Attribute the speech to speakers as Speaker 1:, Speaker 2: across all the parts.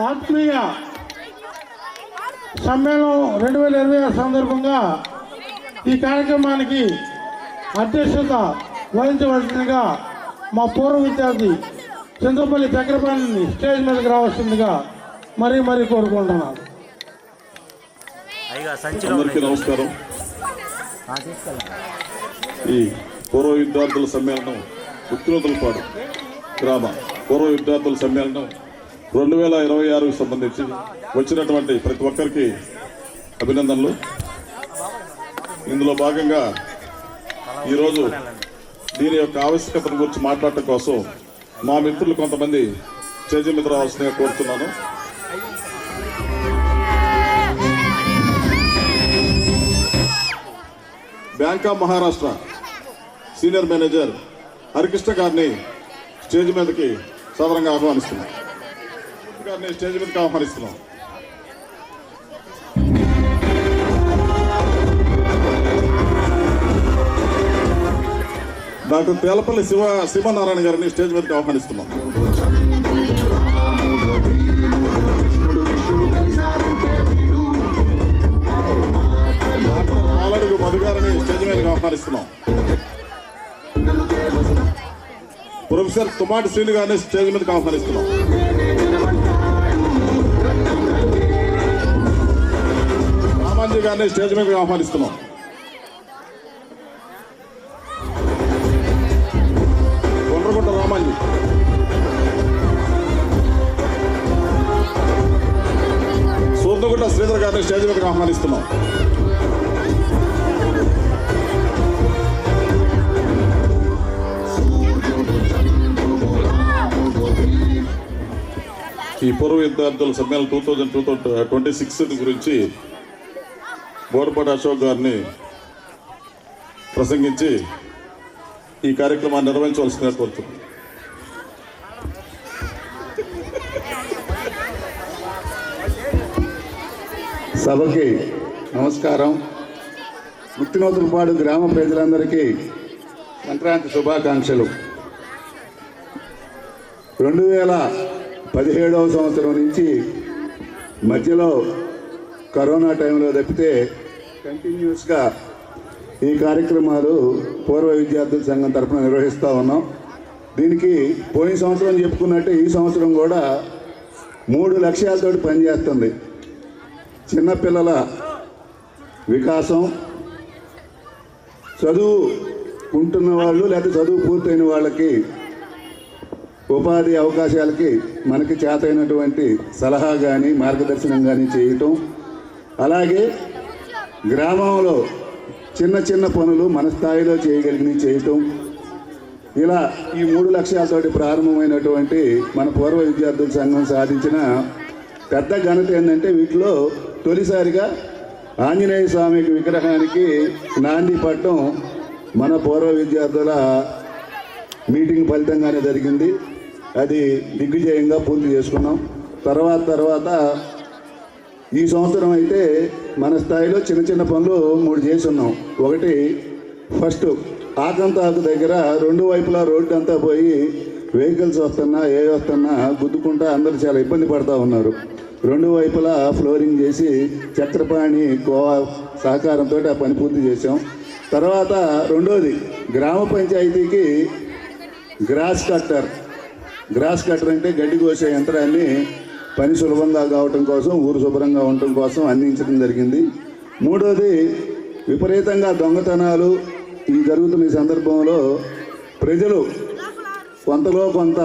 Speaker 1: ఆత్మీయ సమ్మేళనం 2026 సందర్భంగా ఈ కార్యక్రమానికి అధ్యక్షత వహించవలసిందిగా మా పూర్వ విద్యార్థి చింతపల్లి చక్రపాణిని స్టేజ్ మీదకి రావాల్సిందిగా మరీ కోరుకుంటున్నాను.
Speaker 2: అందరికీ నమస్కారం. ఈ పూర్వ విద్యార్థుల సమ్మేళనం ఉత్తరోతులపాడు గ్రామ పూర్వ విద్యార్థుల సమ్మేళనం 2026కు సంబంధించి వచ్చినటువంటి ప్రతి ఒక్కరికి అభినందనలు. ఇందులో భాగంగా ఈరోజు దీని యొక్క ఆవశ్యకతను గురించి మాట్లాడటం కోసం మా మిత్రులు కొంతమంది స్టేజ్ మీద రావాల్సిందిగా కోరుతున్నాను. Bank of Maharashtra senior manager Harikrishna గారిని స్టేజ్ మీదకి సాధారణంగా ఆహ్వానిస్తున్నాం. డాక్టర్ తేలపల్లి శివనారాయణ గారిని స్టేజ్ మీదకి ఆహ్వానిస్తున్నాం. డాక్టర్ పాలడుగు మధు గారిని స్టేజ్ మీదకి ఆహ్వానిస్తున్నాం. ప్రొఫెసర్ తుమాటి శ్రీను గారిని స్టేజ్ మీదకి ఆహ్వానిస్తున్నాం. రామాంజీ గారిని స్టేజ్ మీదకి ఆహ్వానిస్తున్నాం. కొండ్రగుంట రామాంజీ, సూర్నగుంట శ్రీధర్ గారిని స్టేజ్ మీదకి ఆహ్వానిస్తున్నాం. ఈ పూర్వ విద్యార్థుల సమ్మేళనం 2026 గురించి బోడపాటి అశోక్ గారిని ప్రసంగించి ఈ కార్యక్రమాన్ని నిర్వహించవలసిందిగా కోరుతున్నాను.
Speaker 3: సభకి నమస్కారం. ముత్తినూతలపాడు గ్రామ ప్రజలందరికీ సంక్రాంతి శుభాకాంక్షలు. 2017వ సంవత్సరం నుంచి మధ్యలో కరోనా టైంలో తప్పితే కంటిన్యూస్గా ఈ కార్యక్రమాలు పూర్వ విద్యార్థుల సంఘం తరఫున నిర్వహిస్తూ ఉన్నాం. దీనికి పోయిన సంవత్సరం చెప్పుకున్నట్టే ఈ సంవత్సరం కూడా 3 లక్ష్యాలతో పనిచేస్తుంది. చిన్నపిల్లల వికాసం, చదువుకుంటున్న వాళ్ళు లేదా చదువు పూర్తయిన వాళ్ళకి ఉపాధి అవకాశాలకి మనకి చేతైనటువంటి సలహా కానీ మార్గదర్శనం కానీ చేయటం, అలాగే గ్రామంలో చిన్న పనులు మన స్థాయిలో చేయగలిగినవి చేయటం, ఇలా ఈ 3 లక్ష్యాలతోటి ప్రారంభమైనటువంటి మన పూర్వ విద్యార్థుల సంఘం సాధించిన పెద్ద ఘనత ఏంటంటే వీటిలో తొలిసారిగా ఆంజనేయ స్వామి విగ్రహానికి నాంది పట్టడం మన పూర్వ విద్యార్థుల మీటింగ్ ఫలితంగానే జరిగింది. అది దిగ్విజయంగా పూర్తి చేసుకున్నాం. తర్వాత ఈ సంవత్సరం అయితే మన స్థాయిలో చిన్న పనులు 3 చేసి ఉన్నాం. ఒకటి, ఫస్ట్ ఆకంతాకు దగ్గర 2 వైపులా రోడ్డు అంతా పోయి వెహికల్స్ వస్తున్నా గుద్దుకుంటా అందరూ చాలా ఇబ్బంది పడుతూ ఉన్నారు. 2 వైపులా ఫ్లోరింగ్ చేసి చక్రపాణి గోవా సహకారంతో ఆ పని పూర్తి చేసాం. తర్వాత రెండోది, గ్రామ పంచాయతీకి గ్రాస్ కట్టర్ అంటే గడ్డి కోసే యంత్రాన్ని పని సులభంగా కావటం కోసం, ఊరు శుభ్రంగా ఉండటం కోసం అందించడం జరిగింది. మూడోది, విపరీతంగా దొంగతనాలు ఈ జరుగుతున్న ఈ సందర్భంలో ప్రజలు కొంతలో కొంత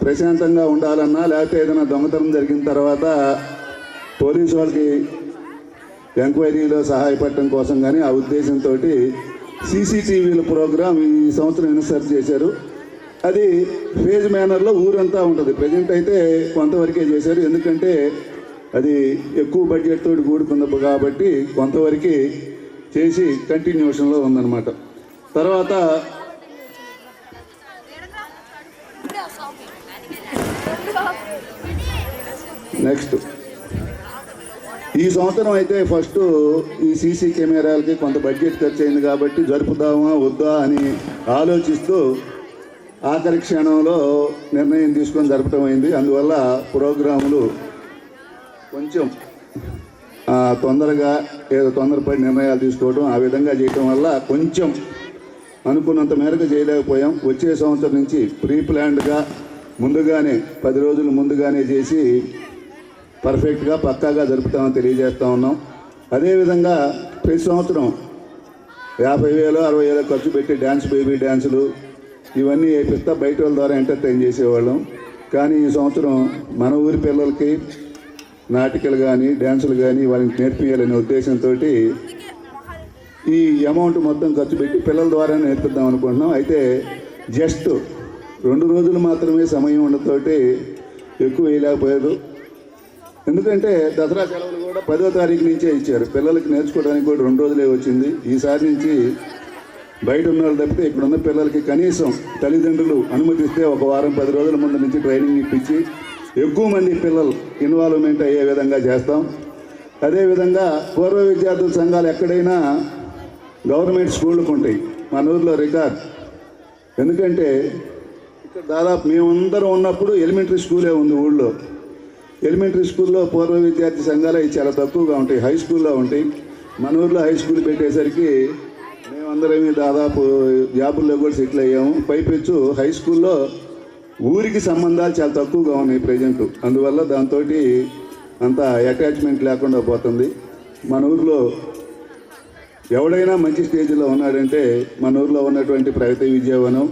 Speaker 3: ప్రశాంతంగా ఉండాలన్నా, లేకపోతే ఏదైనా దొంగతనం జరిగిన తర్వాత పోలీసు వాళ్ళకి ఎంక్వైరీలో సహాయపడటం కోసం కానీ ఆ ఉద్దేశంతో సీసీటీవీల ప్రోగ్రాం ఈ సంవత్సరం ఇన్సర్ట్ చేశారు. అది ఫేజ్ మేనర్లో ఊరంతా ఉంటుంది. ప్రజెంట్ అయితే కొంతవరకే చేశారు, ఎందుకంటే అది ఎక్కువ బడ్జెట్ తోటి కూడుకుంది కాబట్టి కొంతవరకు చేసి కంటిన్యూషన్లో ఉందన్నమాట. తర్వాత నెక్స్ట్ ఈ సంవత్సరం అయితే ఫస్ట్ ఈ సీసీ కెమెరాలకి కొంత బడ్జెట్ ఖర్చు అయింది కాబట్టి జరుపుదామా వద్దా అని ఆలోచిస్తూ ఆఖరి క్షణంలో నిర్ణయం తీసుకొని జరపడం అయింది. అందువల్ల ప్రోగ్రాములు కొంచెం తొందరగా ఏదో తొందరపడి నిర్ణయాలు తీసుకోవడం ఆ విధంగా చేయడం వల్ల కొంచెం అనుకున్నంత మేరకు చేయలేకపోయాం. వచ్చే సంవత్సరం నుంచి ప్రీ ప్లాన్డ్గా ముందుగానే 10 రోజులు ముందుగానే చేసి పర్ఫెక్ట్గా పక్కాగా జరుపుతామని తెలియజేస్తూ ఉన్నాం. అదేవిధంగా ప్రతి సంవత్సరం 50,000 60,000 ఖర్చు పెట్టి బేబీ డ్యాన్సులు ఇవన్నీ వేపిస్తా బయట వాళ్ళ ద్వారా ఎంటర్టైన్ చేసేవాళ్ళం. కానీ ఈ సంవత్సరం మన ఊరి పిల్లలకి నాటికలు కానీ డ్యాన్సులు కానీ వాళ్ళకి నేర్పించాలనే ఉద్దేశంతో ఈ అమౌంట్ మొత్తం ఖర్చు పెట్టి పిల్లల ద్వారా నేర్పిద్దాం అనుకుంటున్నాం. అయితే జస్ట్ 2 రోజులు మాత్రమే సమయం ఉండతోటి ఎక్కువ వేయలేకపోయారు. ఎందుకంటే దసరా సెలవులు కూడా 10వ తారీఖు నుంచే ఇచ్చారు. పిల్లలకి నేర్చుకోవడానికి కూడా 2 రోజులే వచ్చింది. ఈసారి నుంచి బయట ఉన్న వాళ్ళు తప్పితే ఇక్కడ ఉన్న పిల్లలకి కనీసం తల్లిదండ్రులు అనుమతిస్తే 1 వారం 10 రోజుల ముందు నుంచి ట్రైనింగ్ ఇప్పించి ఎక్కువ మంది పిల్లలు ఇన్వాల్వ్మెంట్ అయ్యే విధంగా చేస్తాం. అదేవిధంగా పూర్వ విద్యార్థుల సంఘాలు ఎక్కడైనా గవర్నమెంట్ స్కూళ్ళకు ఉంటాయి. మన ఊర్లో రికార్డ్. ఎందుకంటే ఇక్కడ దాదాపు మేమందరం ఉన్నప్పుడు ఎలిమెంటరీ స్కూలే ఉంది ఊళ్ళో. ఎలిమెంటరీ స్కూల్లో పూర్వ విద్యార్థి సంఘాలు అవి చాలా తక్కువగా ఉంటాయి. హై స్కూల్లో ఉంటాయి. మన ఊర్లో హై స్కూల్ పెట్టేసరికి మేమందరమీ దాదాపు జాబుల్లో కూడా సెటిల్ అయ్యాము. పైపెచ్చు హై స్కూల్లో ఊరికి సంబంధాలు చాలా తక్కువగా ఉన్నాయి ప్రజెంట్. అందువల్ల దాంతో అంత అటాచ్మెంట్ లేకుండా పోతుంది. మన ఊర్లో ఎవడైనా మంచి స్టేజ్లో ఉన్నాడంటే మన ఊర్లో ఉన్నటువంటి ప్రగతి విద్యావనం,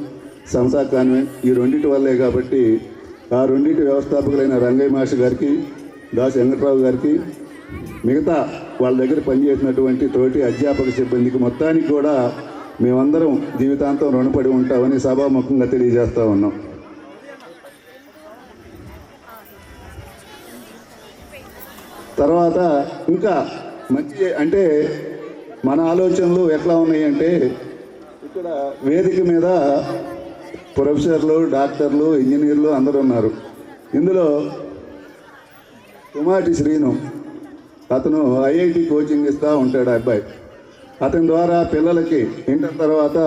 Speaker 3: సమతా కాన్వెంట్ ఈ రెండింటి వల్లే. కాబట్టి ఆ రెండింటి వ్యవస్థాపకులైన రంగయ్య మాస్టర్ గారికి, దాస్ వెంకట్రావు గారికి, మిగతా వాళ్ళ దగ్గర పనిచేసినటువంటి తోటి అధ్యాపక సిబ్బందికి మొత్తానికి కూడా మేమందరం జీవితాంతం రుణపడి ఉంటామని సభాముఖంగా తెలియజేస్తూ ఉన్నాం. తర్వాత ఇంకా మంచి అంటే మన ఆలోచనలు ఎట్లా ఉన్నాయంటే ఇక్కడ వేదిక మీద ప్రొఫెసర్లు, డాక్టర్లు, ఇంజనీర్లు అందరూ ఉన్నారు. ఇందులో తుమాటి శ్రీను అతను ఐఐటి కోచింగ్ ఇస్తూ ఉంటాడు. అబ్బాయి అతని ద్వారా పిల్లలకి ఇంటర్ తర్వాత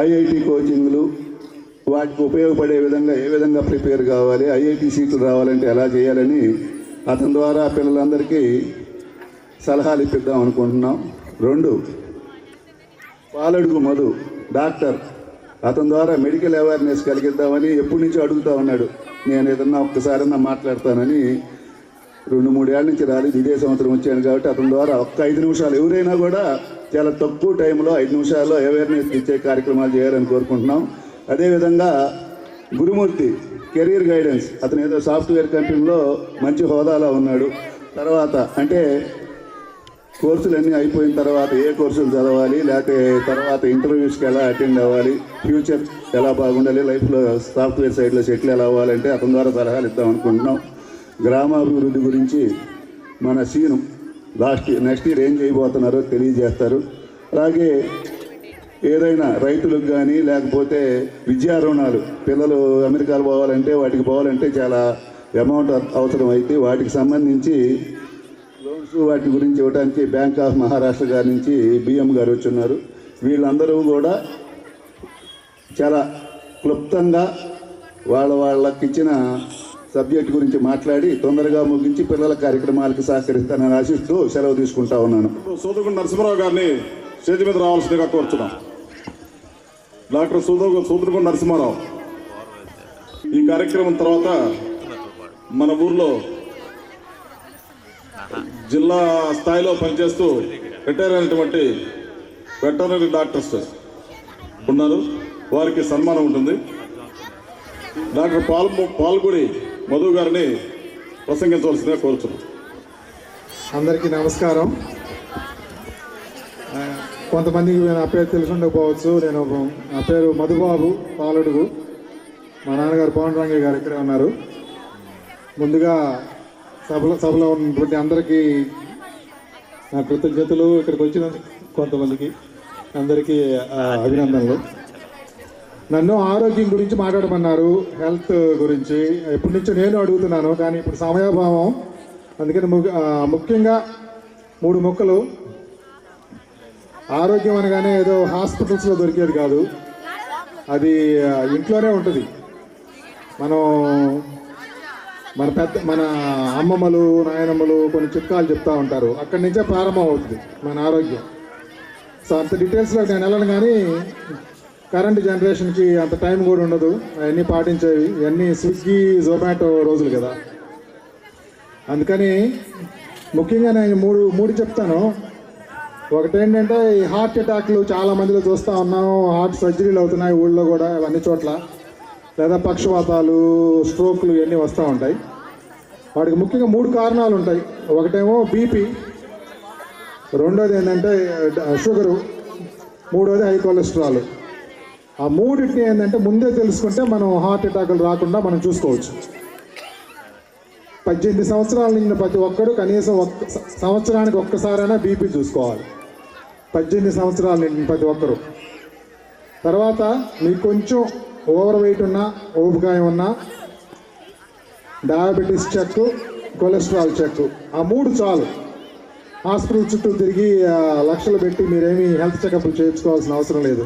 Speaker 3: ఐఐటి కోచింగ్లు వాటికి ఉపయోగపడే విధంగా ఏ విధంగా ప్రిపేర్ కావాలి, ఐఐటి సీట్లు రావాలంటే ఎలా చేయాలని అతని ద్వారా పిల్లలందరికీ సలహాలు ఇప్పిద్దాం అనుకుంటున్నాం. 2 పాలడుగు మధు డాక్టర్, అతని ద్వారా మెడికల్ అవేర్నెస్ కలిగిద్దామని ఎప్పటి నుంచో అడుగుతూ ఉన్నాడు. నేను ఏదన్నా ఒక్కసారన్నా మాట్లాడతానని 2-3 ఏళ్ళ నుంచి రాలేదు. ఇదే సంవత్సరం వచ్చాను కాబట్టి అతని ద్వారా 5 నిమిషాలు ఎవరైనా కూడా చాలా తక్కువ టైంలో 5 నిమిషాల్లో అవేర్నెస్ ఇచ్చే కార్యక్రమాలు చేయాలని కోరుకుంటున్నాం. అదేవిధంగా గురుమూర్తి కెరీర్ గైడెన్స్, అతను ఏదో సాఫ్ట్వేర్ కంపెనీలో మంచి హోదాలో ఉన్నాడు. తర్వాత అంటే కోర్సులన్నీ అయిపోయిన తర్వాత ఏ కోర్సులు చదవాలి, లేకపోతే తర్వాత ఇంటర్వ్యూస్కి ఎలా అటెండ్ అవ్వాలి, ఫ్యూచర్ ఎలా బాగుండాలి, లైఫ్లో సాఫ్ట్వేర్ సైడ్లో సెటిల్ ఎలా అవ్వాలంటే అతని ద్వారా సలహాలు ఇద్దాం అనుకుంటున్నాం. గ్రామాభివృద్ధి గురించి మన సీను నెక్స్ట్ ఇయర్ ఏం చేయబోతున్నారో తెలియజేస్తారు. అలాగే ఏదైనా రైతులకు కానీ లేకపోతే విద్యా రుణాలు, పిల్లలు అమెరికాలు పోవాలంటే వాటికి పోవాలంటే చాలా అమౌంట్ అవసరం అయితే వాటికి సంబంధించి లోన్స్ వాటి గురించి ఇవ్వడానికి బ్యాంక్ ఆఫ్ మహారాష్ట్ర గారి నుంచి బిఎం గారు వచ్చున్నారు. వీళ్ళందరూ కూడా చాలా క్లుప్తంగా వాళ్ళకి ఇచ్చిన సబ్జెక్ట్ గురించి మాట్లాడి తొందరగా ముగించి పిల్లల కార్యక్రమాలకు సహకరిస్తానని ఆశిస్తూ సెలవు తీసుకుంటా ఉన్నాను.
Speaker 2: సోదరుడు నరసింహారావు గారిని స్టేజ్ మీద రావాల్సిందిగా కోరుతున్నాం. డాక్టర్ సోదరుడు నరసింహారావు ఈ కార్యక్రమం తర్వాత మన ఊర్లో జిల్లా స్థాయిలో పనిచేస్తూ రిటైర్ అయినటువంటి వెటర్నరీ డాక్టర్స్ ఉన్నారు. వారికి సన్మానం ఉంటుంది. డాక్టర్ పాల్గుడి మధు గారిని ప్రసంగించవలసిందిగా కోరుతున్నాం.
Speaker 4: అందరికీ నమస్కారం. కొంతమందికి నా పేరు తెలిసి ఉండకపోవచ్చు. నా పేరు మధుబాబు పాలడుగు. మా నాన్నగారు పవన్ రంగయ్య గారు ఇక్కడే ఉన్నారు. ముందుగా సభలో ఉన్నటువంటి అందరికీ నా కృతజ్ఞతలు. ఇక్కడికి వచ్చిన కొంతమందికి అందరికీ అభినందనలు. నన్ను ఆరోగ్యం గురించి మాట్లాడమన్నారు, హెల్త్ గురించి. ఎప్పటి నుంచో నేను అడుగుతున్నాను, కానీ ఇప్పుడు సమయాభావం. అందుకని ముఖ్యంగా 3 మొక్కలు. ఆరోగ్యం అనగానే ఏదో హాస్పిటల్స్లో దొరికేది కాదు, అది ఇంట్లోనే ఉంటుంది. మనం మన అమ్మమ్మలు నాయనమ్మలు కొన్ని చిట్కాలు చెప్తా ఉంటారు. అక్కడి నుంచే ప్రారంభం అవుతుంది మన ఆరోగ్యం. సో అంత డీటెయిల్స్లో నేను వెళ్ళను, కానీ కరెంట్ జనరేషన్కి అంత టైం కూడా ఉండదు అవన్నీ పాటించేవి. ఇవన్నీ స్విగ్గీ జొమాటో రోజులు కదా. అందుకని ముఖ్యంగా నేను మూడు చెప్తాను. ఒకటేంటంటే ఈ హార్ట్ అటాక్లు చాలా మందిలో చూస్తూ ఉన్నాము. హార్ట్ సర్జరీలు అవుతున్నాయి ఊళ్ళో కూడా, అన్ని చోట్ల. లేదా పక్షవాతాలు, స్ట్రోక్లు ఇవన్నీ వస్తూ ఉంటాయి. వాటికి ముఖ్యంగా 3 కారణాలు ఉంటాయి. ఒకటేమో బీపీ, రెండోది ఏంటంటే షుగరు, మూడోది హై కొలెస్ట్రాల్. ఆ మూడింటిని ఏంటంటే ముందే తెలుసుకుంటే మనం హార్ట్ అటాకులు రాకుండా మనం చూసుకోవచ్చు. 18 సంవత్సరాల నిండిన ప్రతి ఒక్కరు కనీసం సంవత్సరానికి ఒక్కసారైనా బీపీ చూసుకోవాలి. 18 సంవత్సరాల నిండిన ప్రతి ఒక్కరు. తర్వాత మీకు కొంచెం ఓవర్ వెయిట్ ఉన్నా, ఊబకాయం ఉన్నా, డయాబెటీస్ చెక్, కొలెస్ట్రాల్ చెక్, ఆ 3 చాలు. హాస్పిటల్ చుట్టూ తిరిగి లక్షలు పెట్టి మీరేమీ హెల్త్ చెకప్లు చేయించుకోవాల్సిన అవసరం లేదు.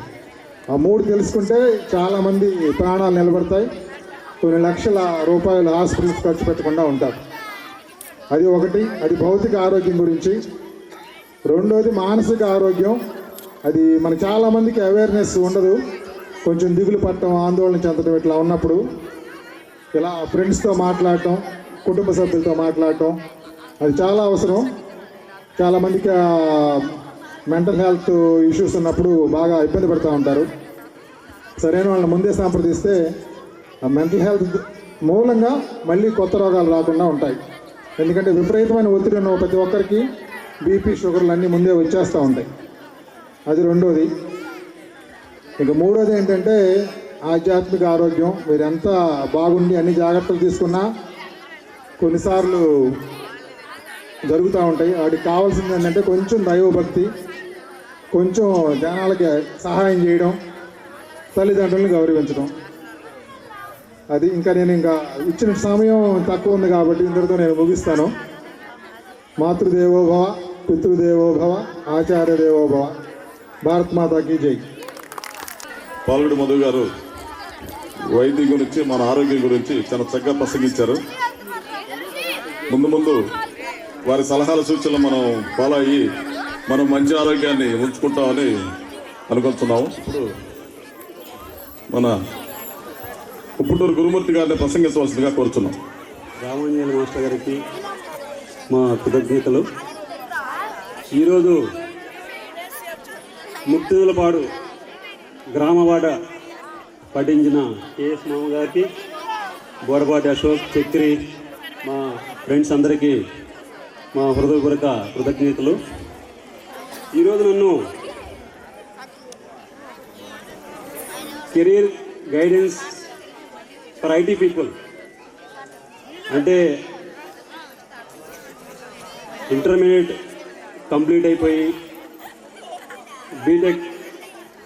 Speaker 4: ఆ 3 తెలుసుకుంటే చాలామంది ప్రాణాలు నిలబడతాయి. కొన్ని లక్షల రూపాయలు హాస్పిటల్కి ఖర్చు పెట్టకుండా ఉంటారు. అది ఒకటి. అది భౌతిక ఆరోగ్యం గురించి. రెండోది మానసిక ఆరోగ్యం. అది మన చాలామందికి అవేర్నెస్ ఉండదు. కొంచెం దిగులు పట్టడం, ఆందోళన చెందడం ఇట్లా ఉన్నప్పుడు ఇలా ఫ్రెండ్స్తో మాట్లాడటం, కుటుంబ సభ్యులతో మాట్లాడటం అది చాలా అవసరం. చాలామందికి మెంటల్ హెల్త్ ఇష్యూస్ ఉన్నప్పుడు బాగా ఇబ్బంది పడుతూ ఉంటారు. సరైన వాళ్ళని ముందే సంప్రదిస్తే ఆ మెంటల్ హెల్త్ మూలంగా మళ్ళీ కొత్త రోగాలు రాకుండా ఉంటాయి. ఎందుకంటే విపరీతమైన ఒత్తిడి ఉన్న ప్రతి ఒక్కరికి బీపీ, షుగర్లు అన్నీ ముందే వచ్చేస్తూ ఉంటాయి. అది రెండోది. ఇక మూడోది ఏంటంటే ఆధ్యాత్మిక ఆరోగ్యం. మీరు ఎంత బాగుండి అన్ని జాగ్రత్తలు తీసుకున్నా కొన్నిసార్లు జరుగుతూ ఉంటాయి. వాటికి కావాల్సింది ఏంటంటే కొంచెం దైవభక్తి, కొంచెం జనాలకి సహాయం చేయడం, తల్లిదండ్రులను గౌరవించడం. అది నేను ఇచ్చిన సమయం తక్కువ ఉంది కాబట్టి ఇంతటితో నేను ముగిస్తాను. మాతృదేవోభవ, పితృదేవోభవ, ఆచార్య దేవోభవ. భారత్ మాతాకి జై.
Speaker 2: పాల్గొడి మధు గారు వైద్యం గురించి, మన ఆరోగ్యం గురించి చాలా చక్కగా ప్రసంగించారు. ముందు వారి సలహాల సూచనలు మనం ఫాలో అయ్యి మనం మంచి ఆరోగ్యాన్ని ఉంచుకుంటామని అనుకుంటున్నాము. ఇప్పుడు మన ఉప్పుటూరు గురుమూర్తి గారిని ప్రసంగించవలసిందిగా కోరుతున్నాం.
Speaker 5: రామాంజనేయ మాస్టర్ గారికి మా కృతజ్ఞతలు. ఈరోజు ముక్తిదులపాడు గ్రామవాడ పఠించిన కేఎస్ మామ గారికి, బోడపాటి అశోక్, చక్రి, మా ఫ్రెండ్స్ అందరికీ మా హృదయపూర్వక కృతజ్ఞతలు. ఈరోజు నన్ను career guidance for IT people అంటే ఇంటర్మీడియట్ కంప్లీట్ అయిపోయి BTech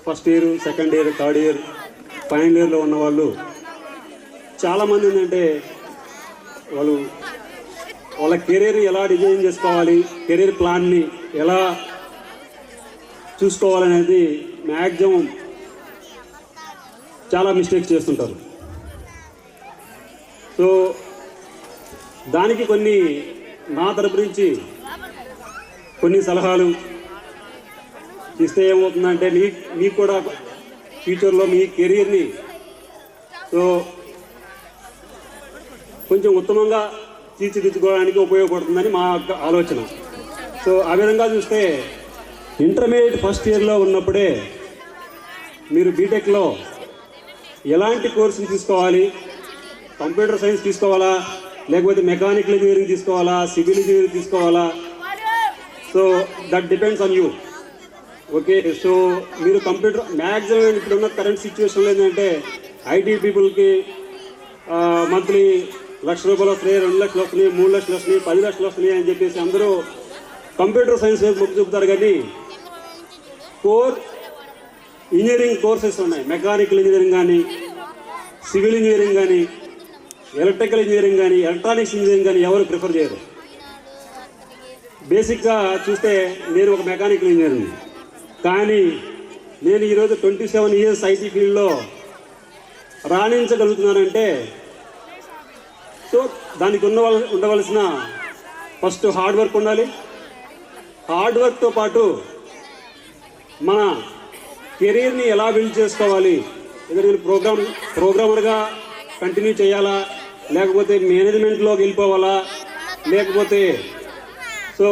Speaker 5: first year, second year, third year, final ఇయర్లో ఉన్న వాళ్ళు చాలామంది ఏంటంటే వాళ్ళ కెరీర్ ఎలా డిజైన్ చేసుకోవాలి, కెరీర్ ప్లాన్ని ఎలా చూసుకోవాలనేది మ్యాక్సిమం చాలా మిస్టేక్స్ చేస్తుంటారు. సో దానికి కొన్ని నా తరపు నుంచి కొన్ని సలహాలు ఇస్తే ఏమవుతుందంటే మీకు కూడా ఫ్యూచర్లో మీ కెరీర్ని సో కొంచెం ఉత్తమంగా తీర్చిదిద్దుకోవడానికి ఉపయోగపడుతుందని మా ఆలోచన. సో ఆ విధంగా చూస్తే ఇంటర్మీడియట్ ఫస్ట్ ఇయర్లో ఉన్నప్పుడే మీరు బీటెక్లో ఎలాంటి కోర్సుని తీసుకోవాలి, కంప్యూటర్ సైన్స్ తీసుకోవాలా, లేకపోతే మెకానికల్ ఇంజనీరింగ్ తీసుకోవాలా, సివిల్ ఇంజనీరింగ్ తీసుకోవాలా, so that depends on you. Okay, so మీరు కంప్యూటర్ మ్యాక్సిమం ఇప్పుడున్న కరెంట్ సిచ్యువేషన్లో ఏంటంటే ఐటీ పీపుల్కి మంత్లీ ₹1,00,000 వస్తున్నాయి, 2 లక్షలు వస్తున్నాయి, 3 లక్షలు వస్తున్నాయి, 10 లక్షలు వస్తున్నాయి అని చెప్పేసి అందరూ కంప్యూటర్ సైన్స్ వైపు మొగ్గు చూపుతారు. కానీ కోర్ ఇంజనీరింగ్ కోర్సెస్ ఉన్నాయి. మెకానికల్ ఇంజనీరింగ్ కానీ, సివిల్ ఇంజనీరింగ్ కానీ, ఎలక్ట్రికల్ ఇంజనీరింగ్ కానీ, ఎలక్ట్రానిక్స్ ఇంజనీరింగ్ కానీ ఎవరు ప్రిఫర్ చేయరు. బేసిక్గా చూస్తే నేను ఒక మెకానికల్ ఇంజనీరింగ్, కానీ నేను ఈరోజు 27 ఇయర్స్ ఐటీ ఫీల్డ్లో రాణించగలుగుతున్నానంటే సో దానికి ఉండవలసిన ఫస్ట్ హార్డ్ వర్క్ ఉండాలి. హార్డ్ వర్క్తో పాటు మన కెరీర్ని ఎలా బిల్డ్ చేసుకోవాలి, ఏదైనా ప్రోగ్రామర్గా కంటిన్యూ చేయాలా, లేకపోతే మేనేజ్మెంట్లోకి వెళ్ళిపోవాలా, లేకపోతే సో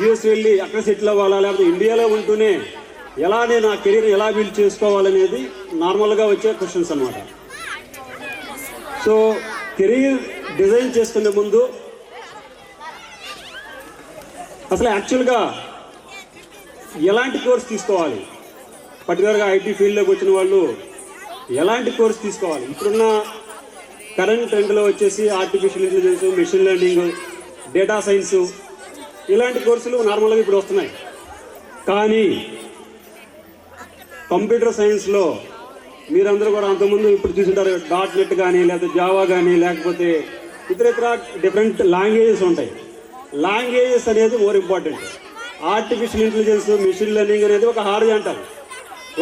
Speaker 5: యూఎస్ వెళ్ళి అక్కడ సెటిల్ అవ్వాలా, లేకపోతే ఇండియాలో ఉంటూనే ఎలా నేను ఆ కెరీర్ ఎలా బిల్డ్ చేసుకోవాలనేది నార్మల్గా వచ్చే క్వశ్చన్స్ అన్నమాట. సో కెరీర్ డిజైన్ చేసుకునే ముందు అసలు యాక్చువల్గా ఎలాంటి కోర్స్ తీసుకోవాలి, పర్టికులర్గా ఐటీ ఫీల్డ్లోకి వచ్చిన వాళ్ళు ఎలాంటి కోర్స్ తీసుకోవాలి. ఇప్పుడున్న కరెంట్ ట్రెండ్లో వచ్చేసి artificial intelligence, machine learning, data science ఇలాంటి కోర్సులు నార్మల్గా ఇప్పుడు వస్తున్నాయి. కానీ కంప్యూటర్ సైన్స్లో మీరందరూ కూడా అంతకుముందు ఇప్పుడు చూసింటారు .NET కానీ, లేకపోతే జావా కానీ, లేకపోతే ఇతర డిఫరెంట్ లాంగ్వేజెస్ ఉంటాయి. లాంగ్వేజెస్ అనేది more important. Artificial intelligence, machine learning అనేది ఒక హారిజాంటల్.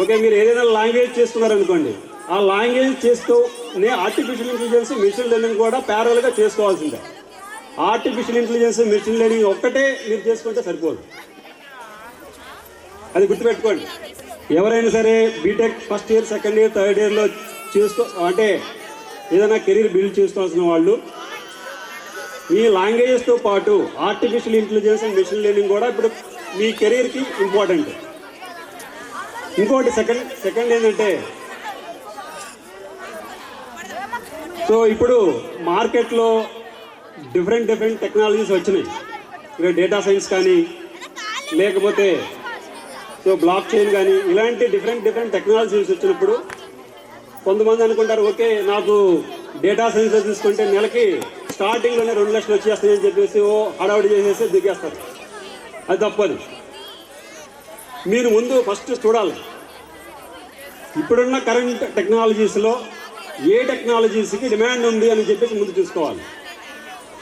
Speaker 5: ఓకే, మీరు ఏదైనా లాంగ్వేజ్ చేసుకున్నారనుకోండి, ఆ లాంగ్వేజ్ చేస్తూనే ఆర్టిఫిషియల్ ఇంటెలిజెన్స్, మెషిన్ లెర్నింగ్ కూడా ప్యారల్గా చేసుకోవాల్సిందే. ఆర్టిఫిషియల్ ఇంటెలిజెన్స్, మెషిన్ లెర్నింగ్ ఒక్కటే మీరు చేసుకుంటే సరిపోదు. అది గుర్తుపెట్టుకోండి. ఎవరైనా సరే BTech first year, second year, third ఇయర్లో అంటే ఏదైనా కెరీర్ బిల్డ్ చేసుకోవాల్సిన వాళ్ళు మీ లాంగ్వేజెస్తో పాటు artificial intelligence and machine learning కూడా ఇప్పుడు మీ కెరీర్కి ఇంపార్టెంట్. ఇంకోటి సెకండ్ ఏంటంటే, సో ఇప్పుడు మార్కెట్లో డిఫరెంట్ టెక్నాలజీస్ వచ్చినాయి. ఇక్కడ డేటా సైన్స్ కానీ, లేకపోతే సో బ్లాక్ చైన్ కానీ, ఇలాంటి డిఫరెంట్ టెక్నాలజీస్ వచ్చినప్పుడు కొంతమంది అనుకుంటారు, ఓకే నాకు డేటా సైన్స్ తీసుకుంటే నెలకి స్టార్టింగ్లోనే 2 లక్షలు వచ్చేస్తాయని చెప్పేసి హడావుడి చేసేసి దిగేస్తారు. అది తప్పదు. మీరు ముందు ఫస్ట్ చూడాలి ఇప్పుడున్న కరెంట్ టెక్నాలజీస్లో ఏ టెక్నాలజీస్కి డిమాండ్ ఉంది అని చెప్పేసి ముందు చూసుకోవాలి.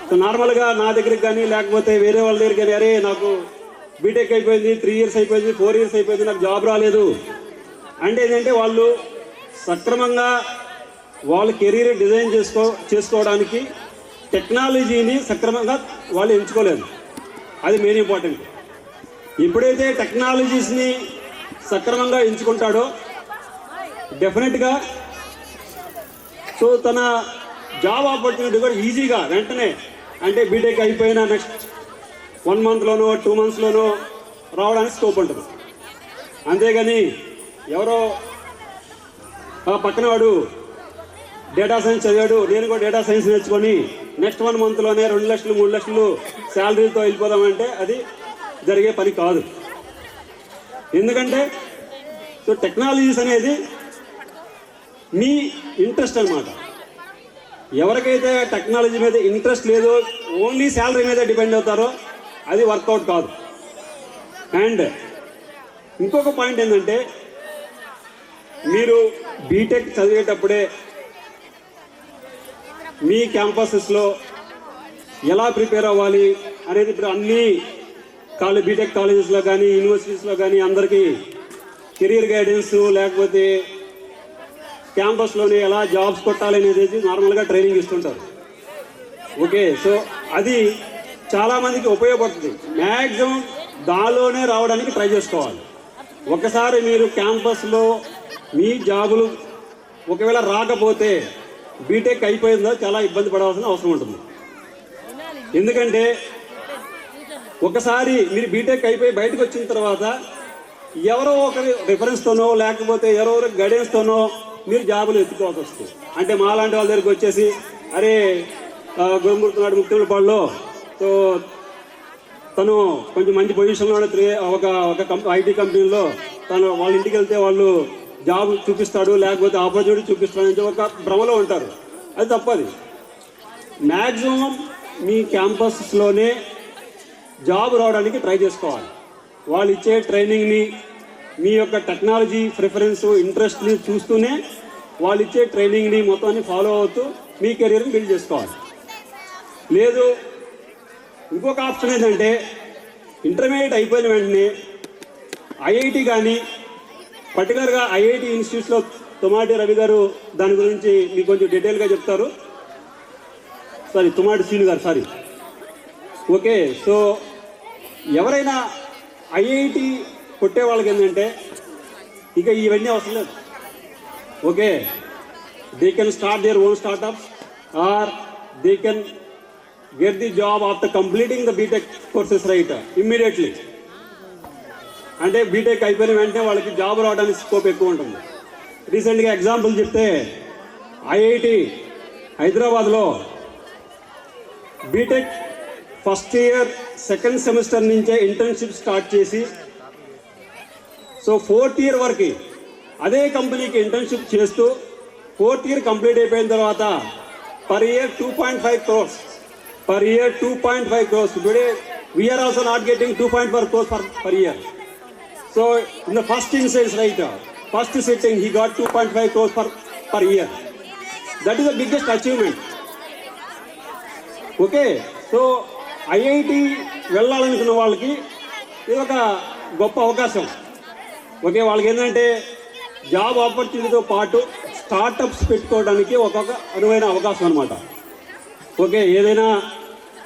Speaker 5: సో నార్మల్గా నా దగ్గరికి కానీ, లేకపోతే వేరే వాళ్ళ దగ్గరికి కానీ, అరే నాకు బీటెక్ అయిపోయింది, 3 ఇయర్స్ అయిపోయింది, 4 ఇయర్స్ అయిపోయింది, నాకు జాబ్ రాలేదు అంటే ఏంటంటే వాళ్ళు సక్రమంగా వాళ్ళ కెరీర్ డిజైన్ చేసుకోవడానికి టెక్నాలజీని సక్రమంగా వాళ్ళు ఎంచుకోలేదు. అది మెయిన్ ఇంపార్టెంట్. ఎప్పుడైతే టెక్నాలజీస్ని సక్రమంగా ఎంచుకుంటాడో డెఫినెట్గా సో తన జాబ్ ఆపర్చునిటీ కూడా ఈజీగా వెంటనే, అంటే బీటెక్ అయిపోయిన నెక్స్ట్ 1 మంత్లోనో 2 మంత్స్లోనో రావడానికి స్కోప్ ఉంటుంది. అంతేగాని ఎవరో పక్కన వాడు డేటా సైన్స్ చదివాడు, నేను కూడా డేటా సైన్స్ నేర్చుకొని నెక్స్ట్ 1 మంత్లోనే 2 లక్షలు 3 లక్షలు శాలరీతో వెళ్ళిపోదామంటే అది జరిగే పని కాదు. ఎందుకంటే సో టెక్నాలజీస్ అనేది మీ ఇంట్రెస్ట్ అన్నమాట. ఎవరికైతే టెక్నాలజీ మీద ఇంట్రెస్ట్ లేదో, ఓన్లీ శాలరీ మీద డిపెండ్ అవుతారో అది వర్కౌట్ కాదు. అండ్ ఇంకొక పాయింట్ ఏంటంటే, మీరు బీటెక్ చదివేటప్పుడే మీ క్యాంపసెస్లో ఎలా ప్రిపేర్ అవ్వాలి అనేది ఇప్పుడు అన్ని బీటెక్ కాలేజెస్లో కానీ, యూనివర్సిటీస్లో కానీ అందరికీ కెరీర్ గైడెన్స్, లేకపోతే క్యాంపస్లోనే ఎలా జాబ్స్ కొట్టాలి అనేది నార్మల్గా ట్రైనింగ్ ఇస్తుంటారు. ఓకే, సో అది చాలామందికి ఉపయోగపడుతుంది. మ్యాక్సిమం దానిలోనే రావడానికి ట్రై చేసుకోవాలి. ఒకసారి మీరు క్యాంపస్లో మీ జాబులు ఒకవేళ రాకపోతే బీటెక్ అయిపోయిందో చాలా ఇబ్బంది పడాల్సిన అవసరం ఉంటుంది. ఎందుకంటే ఒకసారి మీరు బీటెక్ అయిపోయి బయటకు వచ్చిన తర్వాత ఎవరో ఒకరి రిఫరెన్స్తోనో, లేకపోతే ఎవరో గైడెన్స్తోనో మీరు జాబులు ఎత్తుకోవాల్సి వస్తుంది. అంటే మాలాంటి వాళ్ళ దగ్గరికి వచ్చేసి, అరే గురుమూర్తి ముక్తిపాడులో సో తను కొంచెం మంచి పొజిషన్లో ఒక ఐటీ కంపెనీలో తను వాళ్ళ ఇంటికి వెళ్తే వాళ్ళు జాబ్ చూపిస్తాడు, లేకపోతే ఆపర్చునిటీ చూపిస్తాడు అని ఒక భ్రమలో ఉంటారు. అది తప్పది. మ్యాక్సిమం మీ క్యాంపస్లోనే జాబ్ రావడానికి ట్రై చేసుకోవాలి. వాళ్ళు ఇచ్చే ట్రైనింగ్ని, మీ యొక్క టెక్నాలజీ ప్రిఫరెన్స్, ఇంట్రెస్ట్ని చూస్తూనే వాళ్ళు ఇచ్చే ట్రైనింగ్ని మొత్తాన్ని ఫాలో అవుతూ మీ కెరీర్ని బిల్డ్ చేసుకోవాలి. లేదు ఇంకొక ఆప్షన్ ఏంటంటే, ఇంటర్మీడియట్ అయిపోయిన వెంటనే ఐఐటి కానీ, పర్టికులర్గా ఐఐటి ఇన్స్టిట్యూట్స్లో తొమాటి రవి గారు దాని గురించి మీకు కొంచెం డీటెయిల్గా చెప్తారు. తుమ్మాడి శ్రీను గారు సారీ. ఓకే, సో ఎవరైనా ఐఐటి కొట్టే వాళ్ళకి ఏంటంటే ఇక ఇవన్నీ అవసరం లేదు. Okay, they can start their own startups or they can get the job after completing the BTech courses right immediately. అంటే బీటెక్ అయిపోయిన వెంటనే వాళ్ళకి జాబ్ రావడానికి స్కోప్ ఎక్కువ ఉంటుంది. రీసెంట్గా ఎగ్జాంపుల్ చెప్తే ఐఐటి హైదరాబాద్లో BTech first year second semester నుంచే ఇంటర్న్షిప్ స్టార్ట్ చేసి సో 4th ఇయర్ వరకు అదే కంపెనీకి ఇంటర్న్షిప్ చేస్తూ 4th ఇయర్ కంప్లీట్ అయిపోయిన తర్వాత per year 2.5 crores. Per year 2.5 crores. Today we are also not getting 2.4 crores per year. So in the first instance, right, first sitting he got 2.5 crores per year. That is the biggest achievement. Okay, so IIT వెళ్ళాలనుకున్న వాళ్ళకి ఇది ఒక గొప్ప అవకాశం. Okay, వాళ్ళకి ఏంటంటే job ఆపర్చునిటీతో పాటు startups పెట్టుకోవడానికి ఒక్కొక్క అనువైన అవకాశం అనమాట. ఓకే, ఏదైనా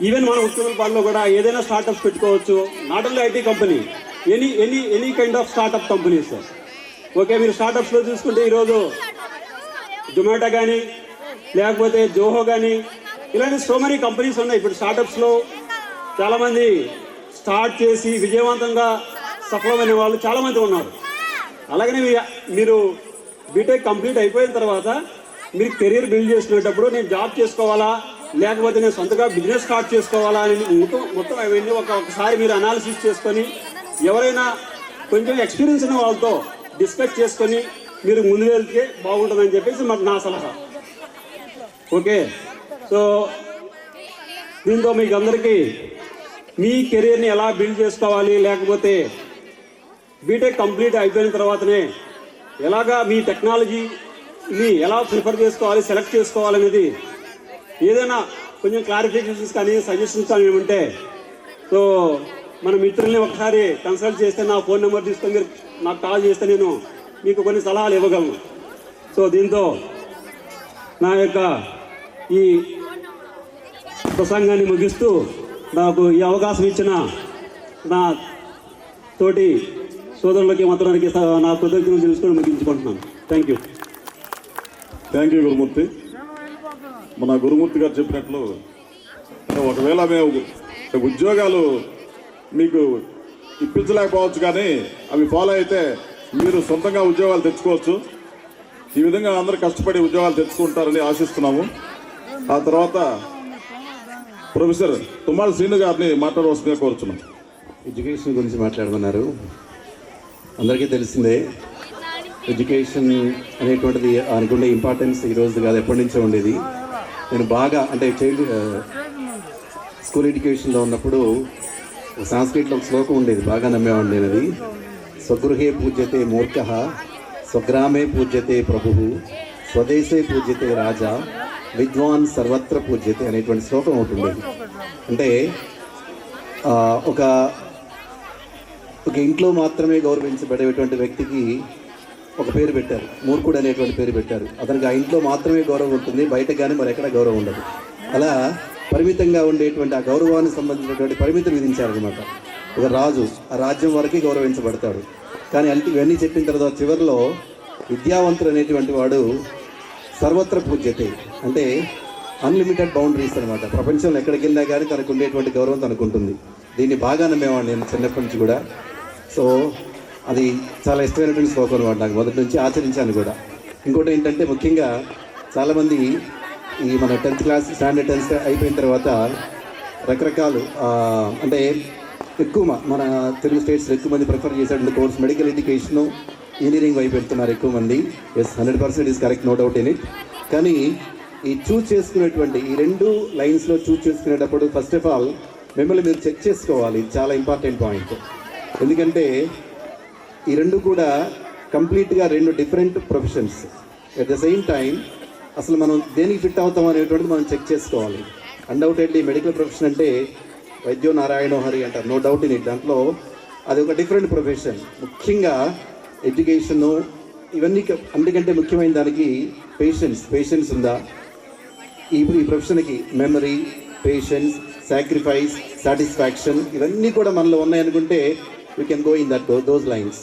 Speaker 5: ఈవెన్ మన ఉత్తరపాడులో కూడా ఏదైనా స్టార్టప్స్ పెట్టుకోవచ్చు. Not only IT company, any kind of startup companies. Okay, మీరు స్టార్టప్స్లో చూసుకుంటే ఈరోజు జొమాటో కానీ లేకపోతే జోహో కానీ ఇలాంటి సో మెనీ కంపెనీస్ ఉన్నాయి. ఇప్పుడు స్టార్టప్స్లో చాలామంది స్టార్ట్ చేసి విజయవంతంగా సఫలమైన వాళ్ళు చాలామంది ఉన్నారు. అలాగనే మీరు బీటెక్ కంప్లీట్ అయిపోయిన తర్వాత మీరు కెరీర్ బిల్డ్ చేసుకునేటప్పుడు నేను జాబ్ చేసుకోవాలా లేకపోతే నేను సొంతగా బిజినెస్ స్టార్ట్ చేసుకోవాలా అని మొత్తం అవన్నీ ఒకసారి మీరు అనాలిసిస్ చేసుకొని ఎవరైనా కొంచెం ఎక్స్పీరియన్స్ ఉన్న వాళ్ళతో డిస్కస్ చేసుకొని మీరు ముందు వెళ్తే బాగుంటుందని చెప్పేసి మరి నా సలహా. ఓకే, సో దీంతో మీకు అందరికీ మీ కెరీర్ని ఎలా బిల్డ్ చేసుకోవాలి లేకపోతే బీటెక్ కంప్లీట్ అయిపోయిన తర్వాతనే ఎలాగా మీ టెక్నాలజీని ఎలా ప్రిఫర్ చేసుకోవాలి, సెలెక్ట్ చేసుకోవాలనేది ఏదైనా కొంచెం క్లారిఫికేషన్స్ కానీ సజెషన్స్ కానీ ఉంటే సో మన మిత్రుల్ని ఒకసారి కన్సల్ట్ చేస్తే నా ఫోన్ నెంబర్ తీసుకొని మీరు నాకు కాల్ చేస్తే నేను మీకు కొన్ని సలహాలు ఇవ్వగలను. సో దీంతో నా యొక్క ఈ ప్రసంగాన్ని ముగిస్తూ నాకు ఈ అవకాశం ఇచ్చిన నా తోటి సోదరులకి మాత్రానికి నా కృతజ్ఞతలు తెలుసుకొని ముగించుకుంటున్నాను. Thank you.
Speaker 2: Thank you Gurumurthy. మన గురుమూర్తి గారు చెప్పినట్లు ఒకవేళ మేము ఉద్యోగాలు మీకు ఇప్పించలేకపోవచ్చు, కానీ అవి ఫాలో అయితే మీరు సొంతంగా ఉద్యోగాలు తెచ్చుకోవచ్చు. ఈ విధంగా అందరూ కష్టపడి ఉద్యోగాలు తెచ్చుకుంటారని ఆశిస్తున్నాము. ఆ తర్వాత ప్రొఫెసర్ తుమ్మాడి శ్రీను గారిని మాట్లాడవలసిందిగా కోరుచున్నాం.
Speaker 6: ఎడ్యుకేషన్ గురించి మాట్లాడమన్నారు. అందరికీ తెలిసిందే ఎడ్యుకేషన్ అనేటువంటిది అనుకునే ఇంపార్టెన్స్ ఈరోజు కాదు, ఎప్పటి నుంచో ఉండేది. నేను బాగా అంటే స్కూల్ ఎడ్యుకేషన్లో ఉన్నప్పుడు సంస్కృతిలో ఒక శ్లోకం ఉండేది, బాగా నమ్మేవాడిని నేను. అది స్వగృహే పూజ్యతే మూర్ఖః స్వగ్రామే పూజ్యతే ప్రభుః స్వదేశే పూజ్యతే రాజా విద్వాన్ సర్వత్ర పూజ్యతే అనేటువంటి శ్లోకం ఉంటుంది. అంటే ఒక ఇంట్లో మాత్రమే గౌరవించబడేటువంటి వ్యక్తికి ఒక పేరు పెట్టారు, మూర్ఖుడు అనేటువంటి పేరు పెట్టారు. అతనికి ఆ ఇంట్లో మాత్రమే గౌరవం ఉంటుంది, బయట కానీ మరి ఎక్కడ గౌరవం ఉండదు. అలా పరిమితంగా ఉండేటువంటి ఆ గౌరవానికి సంబంధించినటువంటి పరిమితులు విధించారనమాట. ఒక రాజు ఆ రాజ్యం వరకే గౌరవించబడతాడు. కానీ ఇవన్నీ చెప్పిన తర్వాత చివరిలో విద్యావంతుడు అనేటువంటి వాడు సర్వత్ర పూజ్యతే, అంటే అన్లిమిటెడ్ బౌండరీస్ అనమాట. ప్రపంచంలో ఎక్కడికి వెళ్ళినా కానీ తనకు ఉండేటువంటి గౌరవం తనకు ఉంటుంది. దీన్ని బాగా నమ్మేవాడిని నేను చిన్నప్పటి నుంచి కూడా. సో అది చాలా ఇష్టమైనటువంటి శ్లోకం అనమాట నాకు, మొదటి నుంచి ఆచరించాను కూడా. ఇంకోటి ఏంటంటే ముఖ్యంగా చాలామంది ఈ మన 10th క్లాస్ స్టాండర్డ్ 10th అయిపోయిన తర్వాత రకరకాలు అంటే ఎక్కువ మన తెలుగు స్టేట్స్లో ఎక్కువ మంది ప్రిఫర్ చేసేటువంటి కోర్స్ మెడికల్ ఎడ్యుకేషను, ఇంజనీరింగ్ వైపు వెళ్తున్నారు ఎక్కువ మంది. Yes, 100% is correct, no doubt in it. కానీ ఈ చూస్ చేసుకునేటువంటి ఈ 2 లైన్స్లో చూస్ చేసుకునేటప్పుడు ఫస్ట్ ఆఫ్ ఆల్ మిమ్మల్ని మీరు చెక్ చేసుకోవాలి. ఇది చాలా ఇంపార్టెంట్ పాయింట్. ఎందుకంటే ఈ 2 కూడా కంప్లీట్గా 2 different professions. At the same time అసలు మనం దేనికి ఫిట్ అవుతాం అనేటువంటిది మనం చెక్ చేసుకోవాలి. అన్డౌటెడ్లీ మెడికల్ ప్రొఫెషన్ అంటే వైద్యో నారాయణో హరి అంటారు, నో డౌట్ ఇన్ ఇట్. దాంట్లో అది ఒక డిఫరెంట్ ప్రొఫెషన్. ముఖ్యంగా ఎడ్యుకేషను ఇవన్నీ, అందుకంటే ముఖ్యమైన దానికి పేషెన్స్ ఉందా, ఈ ప్రొఫెషన్కి మెమరీ, పేషెన్స్, సాక్రిఫైస్, సాటిస్ఫాక్షన్ ఇవన్నీ కూడా మనలో ఉన్నాయనుకుంటే we can go in those lines.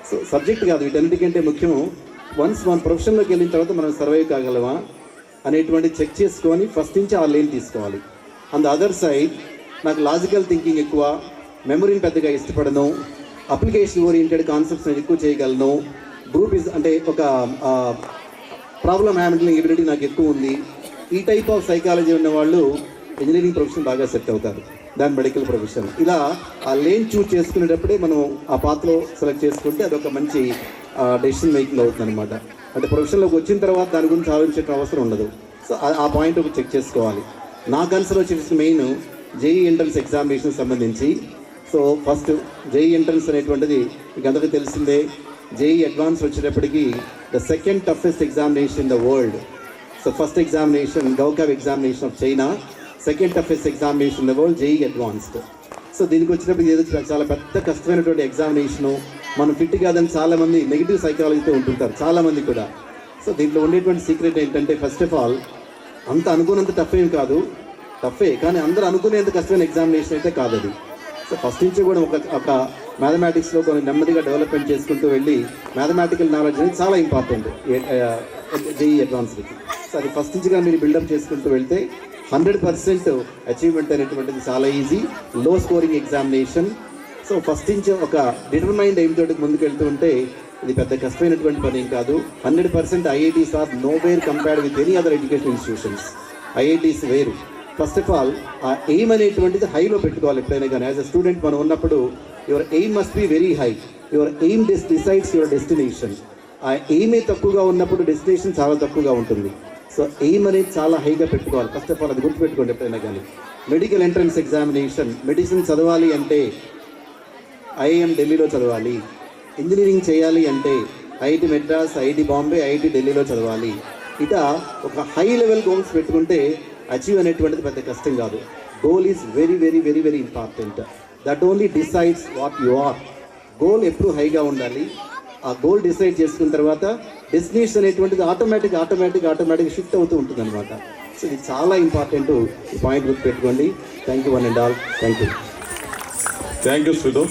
Speaker 6: So subject కాదు, వీటన్నిటికంటే ముఖ్యం వన్స్ మన ప్రొఫెషన్లోకి వెళ్ళిన తర్వాత మనం సర్వైవ్ కాగలమా అనేటువంటి చెక్ చేసుకొని ఫస్ట్ నుంచి ఆ లేన్ తీసుకోవాలి. ఆన్ ద అదర్ సైడ్ నాకు లాజికల్ థింకింగ్ ఎక్కువ, మెమరీని పెద్దగా ఇష్టపడను, అప్లికేషన్ ఓరియంటెడ్ కాన్సెప్ట్స్ నేను ఎక్కువ చేయగలను, గ్రూప్ అంటే ఒక ప్రాబ్లమ్ హ్యాండ్లింగ్ ఎబిలిటీ నాకు ఎక్కువ ఉంది, ఈ టైప్ ఆఫ్ సైకాలజీ ఉన్న వాళ్ళు ఇంజనీరింగ్ ప్రొఫెషన్ బాగా సెట్ అవుతారు, దాని మెడికల్ ప్రొఫెషన్. ఇలా ఆ లేన్ చూస్ చేసుకునేటప్పుడే మనం ఆ పాత్రలో సెలెక్ట్ చేసుకుంటే అదొక మంచి డెసిషన్ మేకింగ్ అవుతుంది అనమాట. అంటే ప్రొఫెషన్లోకి వచ్చిన తర్వాత దాని గురించి ఆలోచించే అవసరం ఉండదు. సో ఆ పాయింట్ ఒక చెక్ చేసుకోవాలి. నా కన్సర్ వచ్చేసి మెయిన్ జేఈ ఎంట్రన్స్ ఎగ్జామినేషన్ సంబంధించి. సో ఫస్ట్ జేఈ ఎంట్రన్స్ అనేటువంటిది మీకు అందరికీ తెలిసిందే. జేఈ అడ్వాన్స్ వచ్చేటప్పటికి the second toughest examination in the world. So first examination gaokao examination of China, second toughest examination in the world JEE advanced. So దీనికి వచ్చినప్పుడు ఏదో చాలా పెద్ద కష్టమైనటువంటి ఎగ్జామినేషను, మనం ఫిట్ కాదని చాలామంది నెగిటివ్ సైకాలజీతో ఉంటుంటారు చాలామంది కూడా. సో దీంట్లో ఉండేటువంటి సీక్రెట్ ఏంటంటే ఫస్ట్ ఆఫ్ ఆల్ అంత అనుకున్నంత టఫ్ ఏం కాదు, టఫే కానీ అందరూ అనుకునేంత కష్టమైన ఎగ్జామినేషన్ అయితే కాదు అది. సో ఫస్ట్ నుంచి కూడా ఒక మ్యాథమెటిక్స్లో కొన్ని నెమ్మదిగా డెవలప్మెంట్ చేసుకుంటూ వెళ్ళి మ్యాథమెటికల్ నాలెడ్జ్ అనేది చాలా ఇంపార్టెంట్ జేఈ అడ్వాన్స్కి. సో అది ఫస్ట్ నుంచిగా మీరు బిల్డప్ చేసుకుంటూ వెళ్తే 100% అచీవ్మెంట్ అనేటువంటిది చాలా ఈజీ. లో స్కోరింగ్ ఎగ్జామినేషన్. సో ఫస్ట్ నుంచి ఒక డిటర్మైన్డ్ ఎయిమ్ తోటి ముందుకు వెళ్తూ ఉంటే ఇది పెద్ద కష్టమైనటువంటి పని ఏం కాదు. 100% IITs are nowhere compared with any other education institutions. IITs వేరు. ఫస్ట్ ఆఫ్ ఆల్ ఆ ఎయిమ్ అనేటువంటిది హైలో పెట్టుకోవాలి ఎప్పుడైనా కానీ. యాజ్ అ స్టూడెంట్ మనం ఉన్నప్పుడు your aim must be very high. Your aim decides your destination. ఆ ఎయిమే తక్కువగా ఉన్నప్పుడు డెస్టినేషన్ చాలా తక్కువగా ఉంటుంది. సో ఎయిమ్ అనేది చాలా హైగా పెట్టుకోవాలి. ఫస్ట్ ఆఫ్ ఆల్ అది గుర్తుపెట్టుకోండి ఎప్పుడైనా కానీ. మెడికల్ ఎంట్రన్స్ ఎగ్జామినేషన్, మెడిసిన్ చదవాలి అంటే ఐఐఎం ఢిల్లీలో చదవాలి. ఇంజనీరింగ్ చేయాలి అంటే IIT Madras, IIT Bombay, IIT ఢిల్లీలో చదవాలి. ఇట ఒక హై లెవెల్ గోల్స్ పెట్టుకుంటే అచీవ్ అనేటువంటిది పెద్ద కష్టం కాదు. Goal is very very very very important. That only decides what you are. Goal ఎప్పుడు హైగా ఉండాలి. ఆ గోల్ డిసైడ్ చేసుకున్న తర్వాత డెస్టినేషన్ అనేటువంటిది ఆటోమేటిక్ షిఫ్ట్ అవుతూ ఉంటుంది అనమాట. సో ఇది చాలా ఇంపార్టెంట్. ఈ పాయింట్ గుర్తు పెట్టుకోండి. Thank you one and all. Thank you.
Speaker 2: Thank you Sridhu.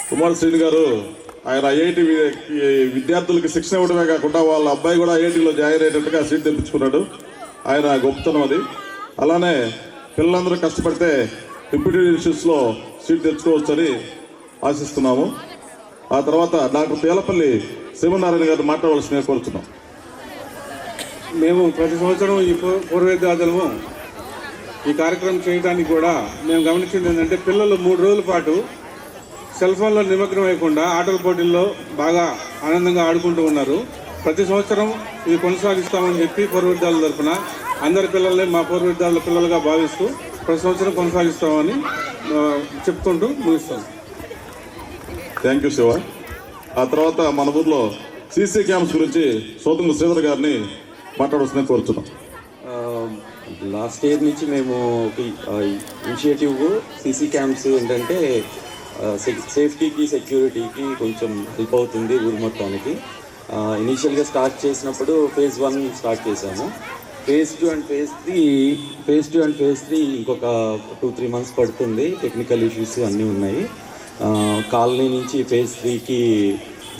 Speaker 2: Kumar Srini garu ఆయన ఐఐటి విద్యార్థులకి శిక్షణ ఇవ్వడమే కాకుండా వాళ్ళ అబ్బాయి కూడా ఐఐటిలో జాయిన్ అయ్యేటట్టుగా సీట్ తెప్పించుకున్నాడు. ఆయన గొప్పతనం అది. అలానే పిల్లలందరూ కష్టపడితే డిప్యూటీ ఇన్స్టిట్యూట్స్లో సీట్ తెచ్చుకోవచ్చని ఆశిస్తున్నాము. ఆ తర్వాత డాక్టర్ తేలపల్లి శివనారాయణ గారు మాట్లాడవలసిన కోరుతున్నాం.
Speaker 7: మేము ప్రతి సంవత్సరం ఈ పూర్వ విద్యార్థులము ఈ కార్యక్రమం చేయడానికి కూడా మేము గమనించింది ఏంటంటే పిల్లలు 3 రోజుల పాటు సెల్ ఫోన్లో నిమగ్నం అయ్యకుండా ఆటల పోటీల్లో బాగా ఆనందంగా ఆడుకుంటూ ఉన్నారు. ప్రతి సంవత్సరం ఇది కొనసాగిస్తామని చెప్పి పూర్వ విద్యార్థుల తరఫున అందరి పిల్లల్ని మా పూర్వ విద్యార్థుల పిల్లలుగా భావిస్తూ ప్రతి సంవత్సరం కొనసాగిస్తామని చెప్తుంటూ ముగిస్తాం.
Speaker 2: Thank you Shiva. ఆ తర్వాత మన ఊర్లో సీసీ క్యాంప్స్ గురించి సోతంగ శ్రీధర్ గారిని మాట్లాడాల్సిందని కోరుతున్నాం.
Speaker 8: లాస్ట్ ఇయర్ నుంచి మేము ఇనిషియేటివ్ సీసీ క్యాంప్స్ ఏంటంటే సేఫ్టీకి సెక్యూరిటీకి కొంచెం హెల్ప్ అవుతుంది ఊరు మొత్తానికి. ఇనీషియల్గా స్టార్ట్ చేసినప్పుడు ఫేజ్ 1 స్టార్ట్ చేశాము. ఫేజ్ 2 అండ్ ఫేజ్ 3 ఇంకొక 2-3 మంత్స్ పడుతుంది. టెక్నికల్ ఇష్యూస్ అన్నీ ఉన్నాయి. కాలనీ నుంచి ఫేజ్ 3కి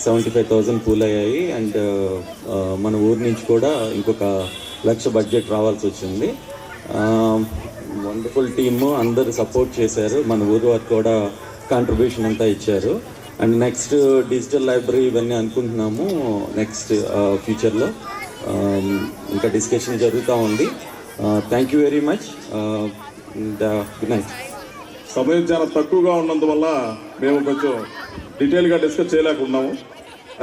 Speaker 8: 75,000 పూల్ అయ్యాయి. అండ్ మన ఊరి నుంచి కూడా ఇంకొక 1,00,000 బడ్జెట్ రావాల్సి వచ్చింది. వండర్ఫుల్ టీము, అందరు సపోర్ట్ చేశారు. మన ఊరు వారికి కూడా కాంట్రిబ్యూషన్ అంతా ఇచ్చారు. అండ్ నెక్స్ట్ డిజిటల్ లైబ్రరీ ఇవన్నీ అనుకుంటున్నాము నెక్స్ట్ ఫ్యూచర్లో. ఇంకా డిస్కషన్ జరుగుతూ ఉంది. Thank you very much. Good night.
Speaker 2: సమయం చాలా తక్కువగా ఉన్నందువల్ల మేము కొంచెం డీటెయిల్గా డిస్కస్ చేయలేకున్నాము.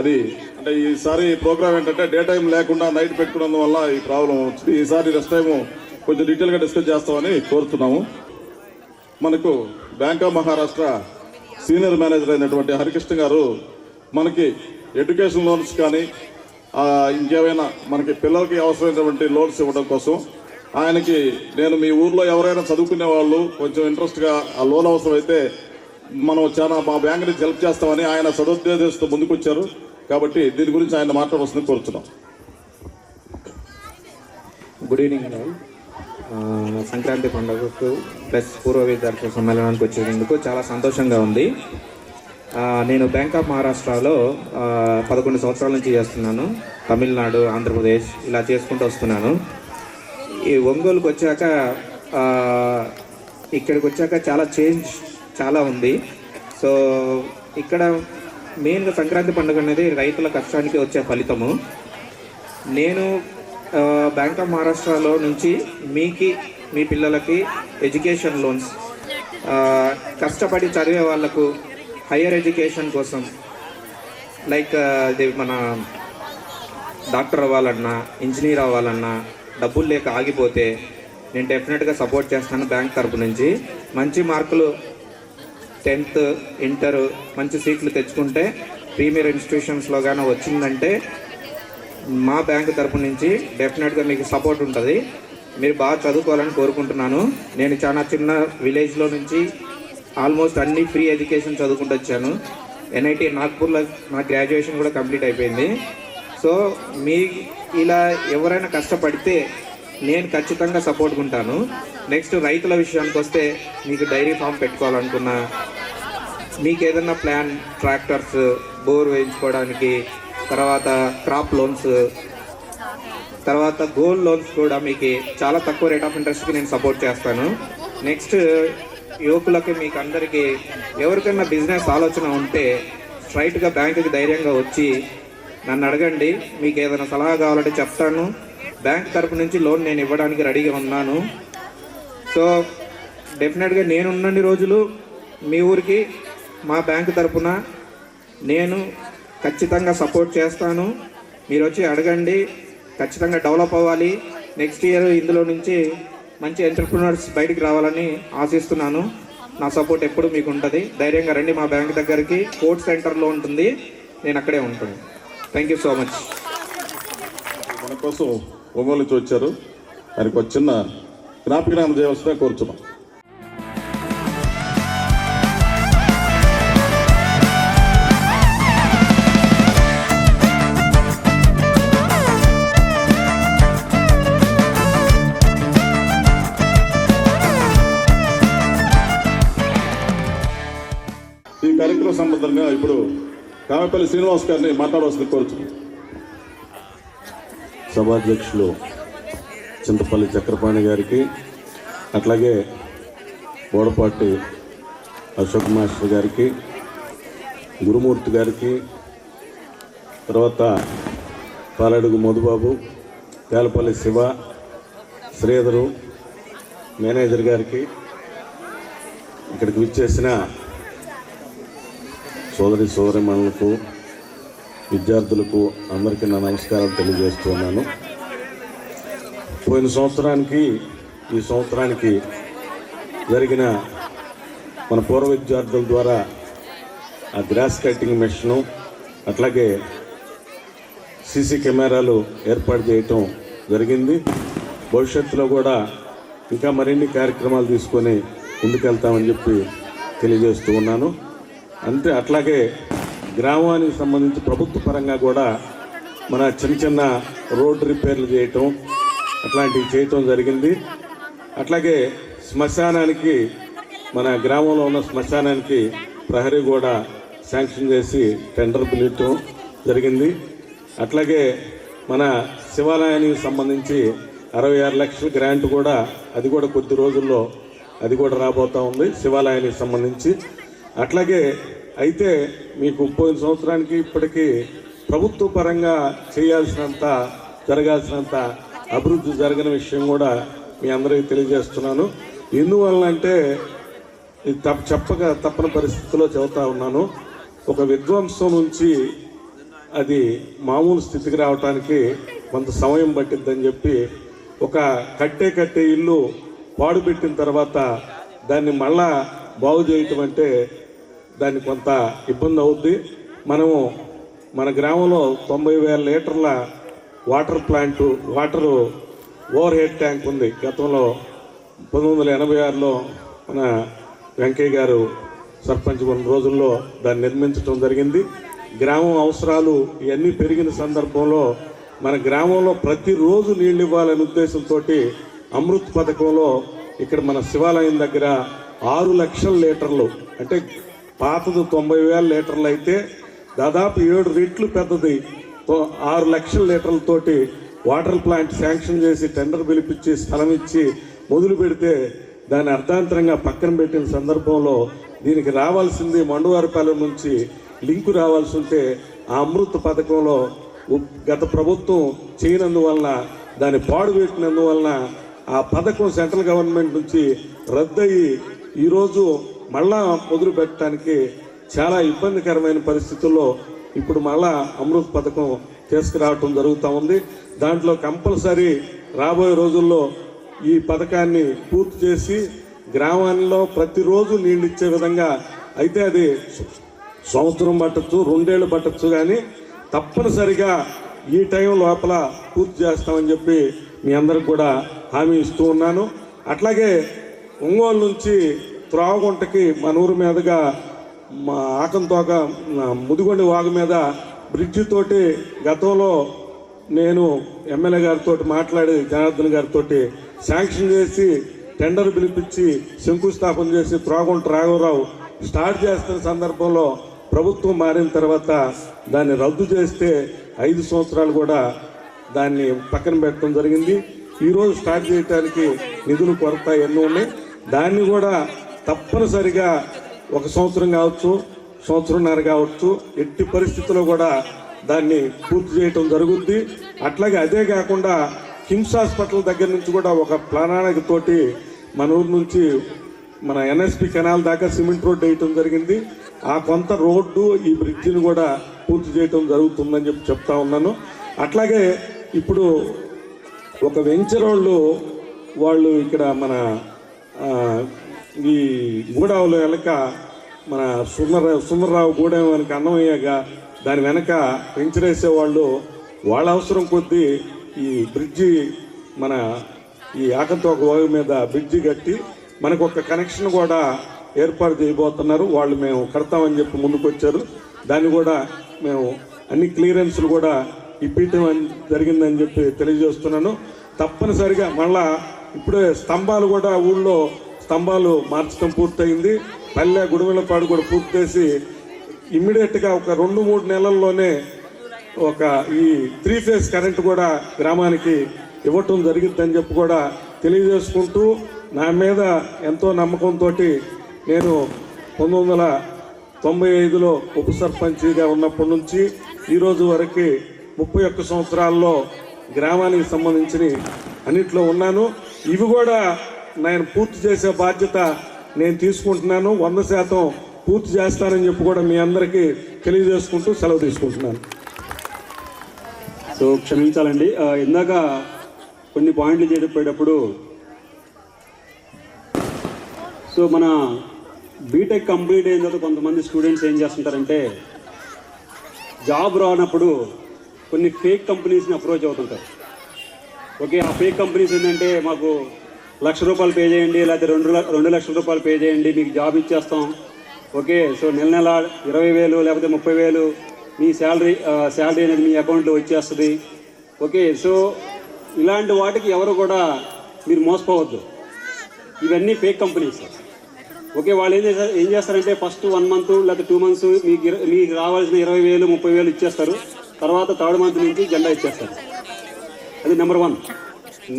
Speaker 2: అది అంటే ఈసారి ప్రోగ్రామ్ ఏంటంటే డే టైం లేకుండా నైట్ పెట్టుకున్నందువల్ల ఈ ప్రాబ్లం వచ్చింది. ఈసారి నెక్స్ట్ టైము కొంచెం డీటెయిల్గా డిస్కస్ చేస్తామని కోరుతున్నాము. మనకు bank of Maharashtra senior manager అయినటువంటి హరికృష్ణ గారు మనకి ఎడ్యుకేషన్ లోన్స్ కానీ ఇంకేమైనా మనకి పిల్లలకి అవసరమైనటువంటి లోన్స్ ఇవ్వడం కోసం ఆయనకి నేను మీ ఊర్లో ఎవరైనా చదువుకునే వాళ్ళు కొంచెం ఇంట్రెస్ట్గా ఆ లోన్ అవసరమైతే మనం చాలా మా బ్యాంక్ నుంచి హెల్ప్ చేస్తామని ఆయన సదుద్దేశంతో ముందుకు వచ్చారు. కాబట్టి దీని గురించి ఆయన మాట్లాడవలసింది కోరుతున్నాం.
Speaker 9: Good evening ma'am. సంక్రాంతి పండుగకు ప్లస్ పూర్వ విద్యార్థుల సమ్మేళనానికి వచ్చేందుకు చాలా సంతోషంగా ఉంది. నేను బ్యాంక్ ఆఫ్ మహారాష్ట్రలో 11 సంవత్సరాల నుంచి చేస్తున్నాను. తమిళనాడు, ఆంధ్రప్రదేశ్ ఇలా చేసుకుంటూ వస్తున్నాను. ఈ ఒంగోలుకి వచ్చాక ఇక్కడికి వచ్చాక చాలా చేంజ్ చాలా ఉంది. సో ఇక్కడ మెయిన్గా సంక్రాంతి పండుగ అనేది రైతుల కష్టానికి వచ్చే ఫలితము. నేను బ్యాంక్ ఆఫ్ మహారాష్ట్రలో నుంచి మీ పిల్లలకి ఎడ్యుకేషన్ లోన్స్, కష్టపడి చదివే వాళ్ళకు హయ్యర్ ఎడ్యుకేషన్ కోసం లైక్ ఇది మన డాక్టర్ అవ్వాలన్నా, ఇంజనీర్ అవ్వాలన్నా డబ్బులు లేక ఆగిపోతే నేను డెఫినెట్గా సపోర్ట్ చేస్తాను. బ్యాంక్ తరపు నుంచి మంచి మార్కులు 10th, ఇంటర్ మంచి సీట్లు తెచ్చుకుంటే ప్రీమియర్ ఇన్స్టిట్యూషన్స్లో కానీ వచ్చిందంటే మా బ్యాంక్ తరపు నుంచి డెఫినెట్గా మీకు సపోర్ట్ ఉంటుంది. మీరు బాగా చదువుకోవాలని కోరుకుంటున్నాను. నేను చాలా చిన్న విలేజ్లో నుంచి ఆల్మోస్ట్ అన్ని ఫ్రీ ఎడ్యుకేషన్ చదువుకుంటూ వచ్చాను. ఎన్ఐటి నాగ్పూర్లో నా గ్రాడ్యుయేషన్ కూడా కంప్లీట్ అయిపోయింది. సో మీ ఇలా ఎవరైనా కష్టపడితే నేను ఖచ్చితంగా సపోర్ట్ ఉంటాను. నెక్స్ట్ రైతుల విషయానికి వస్తే మీకు డైరీ ఫామ్ పెట్టుకోవాలనుకున్నా, మీకు ఏదైనా ప్లాన్ ట్రాక్టర్స్, బోర్ వేయించుకోవడానికి, తర్వాత క్రాప్ లోన్స్, తర్వాత గోల్డ్ లోన్స్ కూడా మీకు చాలా తక్కువ రేట్ ఆఫ్ ఇంట్రెస్ట్కి నేను సపోర్ట్ చేస్తాను. నెక్స్ట్ యువకులకి మీకు అందరికీ ఎవరికైనా బిజినెస్ ఆలోచన ఉంటే స్ట్రైట్గా బ్యాంకుకి ధైర్యంగా వచ్చి నన్ను అడగండి. మీకు ఏదైనా సలహా కావాలంటే చెప్తాను. బ్యాంక్ తరపు నుంచి లోన్ నేను ఇవ్వడానికి రెడీగా ఉన్నాను. సో డెఫినెట్గా నేనున్నన్ని రోజులు మీ ఊరికి మా బ్యాంక్ తరపున నేను ఖచ్చితంగా సపోర్ట్ చేస్తాను. మీరు వచ్చి అడగండి. ఖచ్చితంగా డెవలప్ అవ్వాలి. నెక్స్ట్ ఇయర్ ఇందులో నుంచి మంచి ఎంటర్ప్రినర్స్ బయటికి రావాలని ఆశిస్తున్నాను. నా సపోర్ట్ ఎప్పుడు మీకు ఉంటుంది. ధైర్యంగా రండి మా బ్యాంక్ దగ్గరికి. కోర్ట్ సెంటర్లో ఉంటుంది, నేను అక్కడే ఉంటాను. Thank you so much.
Speaker 2: మన కోసం ఒంగోలు నుంచి వచ్చారు. ఆయనకు ఒక చిన్న జ్ఞాపకం చేయవలసిన కోరుచున్నాం. ఈ కార్యక్రమం సంబంధంగా ఇప్పుడు కామేపల్లి శ్రీనివాస్ గారిని మాట్లాడవలసిన కోరుచున్నాం.
Speaker 10: సభాధ్యక్షులు చింతపల్లి చక్రపాణి గారికి, అట్లాగే బోడపాటి అశోక్ మాస్టర్ గారికి, గురుమూర్తి గారికి, తర్వాత పాలడుగు మధుబాబు, తేలపల్లి శివ, శ్రీధరు, మేనేజర్ గారికి, ఇక్కడికి విచ్చేసిన సోదరిమణులకు, విద్యార్థులకు అందరికీ నా నమస్కారాలు తెలియజేస్తున్నాను. పోయిన సంవత్సరానికి ఈ సంవత్సరానికి జరిగిన మన పూర్వ విద్యార్థుల ద్వారా ఆ గ్రాస్ కటింగ్ మెషిను, అట్లాగే సీసీ కెమెరాలు ఏర్పాటు చేయటం జరిగింది. భవిష్యత్తులో కూడా ఇంకా మరిన్ని కార్యక్రమాలు తీసుకొని ముందుకెళ్తామని చెప్పి తెలియజేస్తూ ఉన్నాను. అట్లాగే గ్రామానికి సంబంధించి ప్రభుత్వ పరంగా కూడా మన చిన్న రోడ్ రిపేర్లు చేయటం అట్లాంటివి చేయటం జరిగింది. అట్లాగే శ్మశానానికి, మన గ్రామంలో ఉన్న శ్మశానానికి ప్రహరీ కూడా శాంక్షన్ చేసి టెండర్ పిలవటం జరిగింది. అట్లాగే మన శివాలయానికి సంబంధించి 66 లక్షల గ్రాంట్ కూడా, అది కూడా కొద్ది రోజుల్లో అది కూడా రాబోతూ ఉంది శివాలయానికి సంబంధించి. అట్లాగే అయితే మీకు పోయిన సంవత్సరానికి ఇప్పటికీ ప్రభుత్వ పరంగా చేయాల్సినంత, జరగాల్సినంత అభివృద్ధి జరగని విషయం కూడా మీ అందరికీ తెలియజేస్తున్నాను. ఎందువల్లంటే ఇది తప్పని పరిస్థితిలో చెబుతా ఉన్నాను. ఒక విధ్వంసం నుంచి అది మామూలు స్థితికి రావడానికి కొంత సమయం పట్టిద్దని చెప్పి, ఒక కట్టే ఇల్లు పాడుపెట్టిన తర్వాత దాన్ని మళ్ళా బాగు చేయటం అంటే దాన్ని కొంత ఇబ్బంది అవుద్ది. మనము మన గ్రామంలో 90,000 లీటర్ల వాటరు ఓవర్ హెడ్ ట్యాంక్ ఉంది. గతంలో 1986లో మన వెంకయ్య గారు సర్పంచ్ ఉన్న రోజుల్లో దాన్ని నిర్మించడం జరిగింది. గ్రామం అవసరాలు ఇవన్నీ పెరిగిన సందర్భంలో మన గ్రామంలో ప్రతిరోజు నీళ్ళు ఇవ్వాలనే ఉద్దేశంతో అమృత్ పథకంలో ఇక్కడ మన శివాలయం దగ్గర 6 లక్షల లీటర్లు, అంటే పాతది 90,000 లీటర్లు అయితే దాదాపు 7 రెట్లు పెద్దది 6 లక్షల లీటర్లతోటి వాటర్ ప్లాంట్ శాంక్షన్ చేసి టెండర్ పిలిపించి స్థలం ఇచ్చి మొదలు పెడితే దాన్ని అర్ధాంతరంగా పక్కన పెట్టిన సందర్భంలో దీనికి రావాల్సింది మండువారిపాలెం నుంచి లింకు రావాల్సి ఉంటే ఆ అమృత్ పథకంలో గత ప్రభుత్వం చేయనందువలన, దాన్ని పాడు పెట్టినందువలన ఆ పథకం సెంట్రల్ గవర్నమెంట్ నుంచి రద్దయి ఈరోజు మళ్ళా మొదలు పెట్టడానికి చాలా ఇబ్బందికరమైన పరిస్థితుల్లో ఇప్పుడు మళ్ళా అమృత్ పథకం తీసుకురావటం జరుగుతూ ఉంది. దాంట్లో కంపల్సరీ రాబోయే రోజుల్లో ఈ పథకాన్ని పూర్తి చేసి గ్రామాల్లో ప్రతిరోజు నీళ్ళు ఇచ్చే విధంగా, అయితే అది సంవత్సరం పట్టచ్చు, 2 ఏళ్ళు పట్టచ్చు, కానీ తప్పనిసరిగా ఈ టైం లోపల పూర్తి చేస్తామని చెప్పి మీ అందరికి కూడా హామీ ఇస్తూ ఉన్నాను. అట్లాగే ఒంగోలు నుంచి త్రావగుంటకి మన ఊరి మీదుగా మా ఆకంతోక ముదిగొండి వాగు మీద బ్రిడ్జి తోటి గతంలో నేను ఎమ్మెల్యే గారితో మాట్లాడి జనార్దన్ గారితో శాంక్షన్ చేసి టెండర్ పిలిపించి శంకుస్థాపన చేసి త్రాగుంట రాఘవరావు స్టార్ట్ చేస్తున్న సందర్భంలో ప్రభుత్వం మారిన తర్వాత దాన్ని రద్దు చేస్తే 5 సంవత్సరాలు కూడా దాన్ని పక్కన పెట్టడం జరిగింది. ఈరోజు స్టార్ట్ చేయడానికి నిధులు కొరత ఎన్నో ఉన్నాయి. దాన్ని కూడా తప్పనిసరిగా 1 సంవత్సరం కావచ్చు, 1.5 సంవత్సరం కావచ్చు, ఎట్టి పరిస్థితుల్లో కూడా దాన్ని పూర్తి చేయటం జరుగుద్ది. అట్లాగే అదే కాకుండా కిమ్స్ హాస్పిటల్ దగ్గర నుంచి కూడా ఒక ప్రణాళికతోటి మన ఊరు నుంచి మన ఎన్ఎస్పి కెనాల్ దాకా సిమెంట్ రోడ్డు వేయటం జరిగింది. ఆ కొంత రోడ్డు ఈ బ్రిడ్జిని కూడా పూర్తి చేయటం జరుగుతుందని చెప్పి చెప్తా ఉన్నాను. అట్లాగే ఇప్పుడు ఒక వెంచర్ వాళ్ళు ఇక్కడ మన ఈ గూడావుల వెనక మన సుందరరావు గూడెం వెనక అన్నమయ్యగా దాని వెనక వెంచర్ వేసేవాళ్ళు వాళ్ళ అవసరం కొద్దీ ఈ బ్రిడ్జి మన ఈ ఆకంతోక వాగు మీద బ్రిడ్జి కట్టి మనకు ఒక కనెక్షన్ కూడా ఏర్పాటు చేయబోతున్నారు. వాళ్ళు మేము కడతామని చెప్పి ముందుకు వచ్చారు. దాన్ని కూడా మేము అన్ని క్లియరెన్స్లు కూడా ఇప్పించడం జరిగిందని చెప్పి తెలియజేస్తున్నాను. తప్పనిసరిగా మళ్ళా ఇప్పుడే స్తంభాలు కూడా ఊళ్ళో స్తంభాలు మార్చడం పూర్తయింది. పల్లె గుడిమెలపాడు కూడా పూర్తి చేసి ఇమ్మీడియట్గా ఒక 2-3 నెలల్లోనే ఒక ఈ 3 ఫేజ్ కరెంట్ కూడా గ్రామానికి ఇవ్వటం జరిగిందని చెప్పి కూడా తెలియజేసుకుంటూ, నా మీద ఎంతో నమ్మకంతో నేను 1995లో ఉప సర్పంచిగా ఉన్నప్పటి నుంచి ఈరోజు వరకు 31 సంవత్సరాల్లో గ్రామానికి సంబంధించిన అన్నిట్లో ఉన్నాను. ఇవి కూడా నేను పూర్తి చేసే బాధ్యత నేను తీసుకుంటున్నాను. 100% పూర్తి చేస్తానని చెప్పి కూడా మీ అందరికీ తెలియజేసుకుంటూ సెలవు తీసుకుంటున్నాను.
Speaker 5: సో క్షమించాలండి, ఇందాక కొన్ని పాయింట్లు చెప్పేటప్పుడు సో మన బీటెక్ కంప్లీట్ అయిన తర్వాత కొంతమంది స్టూడెంట్స్ ఏం చేస్తుంటారంటే జాబ్ రానప్పుడు కొన్ని ఫేక్ కంపెనీస్ని అప్రోచ్ అవుతుంటారు. ఓకే, ఆ ఫేక్ కంపెనీస్ ఏంటంటే మాకు ₹1,00,000 పే చేయండి, లేకపోతే 2 లక్షల రూపాయలు పే చేయండి, మీకు జాబ్ ఇచ్చేస్తాం. ఓకే, సో నెల 20,000 లేకపోతే 30,000 మీ శాలరీ అనేది మీ అకౌంట్లో వచ్చేస్తుంది. ఓకే, సో ఇలాంటి వాటికి ఎవరు కూడా మీరు మోసపోవద్దు. ఇవన్నీ ఫేక్ కంపెనీస్. ఓకే, వాళ్ళు ఏం చేస్తారంటే ఫస్ట్ 1 మంత్ లేకపోతే 2 మంత్స్ మీకు రావాల్సిన 20,000 30,000 ఇచ్చేస్తారు. తర్వాత 3rd మంత్ నుంచి జెండా ఇచ్చేస్తారు. అది నెంబర్ 1.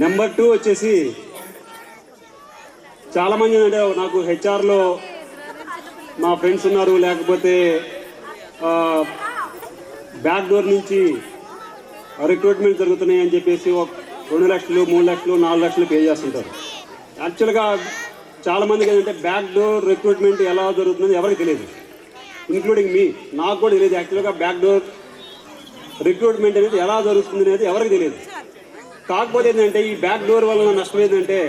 Speaker 5: నెంబర్ 2 వచ్చేసి చాలామంది అంటే నాకు హెచ్ఆర్లో మా ఫ్రెండ్స్ ఉన్నారు, లేకపోతే బ్యాక్ డోర్ నుంచి రిక్రూట్మెంట్ జరుగుతున్నాయి అని చెప్పేసి 2 లక్షలు 3 లక్షలు 4 లక్షలు పే చేస్తుంటారు. యాక్చువల్గా చాలామందికి ఏంటంటే బ్యాక్ డోర్ రిక్రూట్మెంట్ ఎలా జరుగుతుందని ఎవరికి తెలియదు, ఇంక్లూడింగ్ మీ. నాకు కూడా తెలియదు యాక్చువల్గా బ్యాక్ డోర్ రిక్రూట్మెంట్ అనేది ఎలా జరుగుతుంది అనేది ఎవరికి తెలియదు. కాకపోతే ఏంటంటే ఈ బ్యాక్ డోర్ వలన నష్టం ఏంటంటే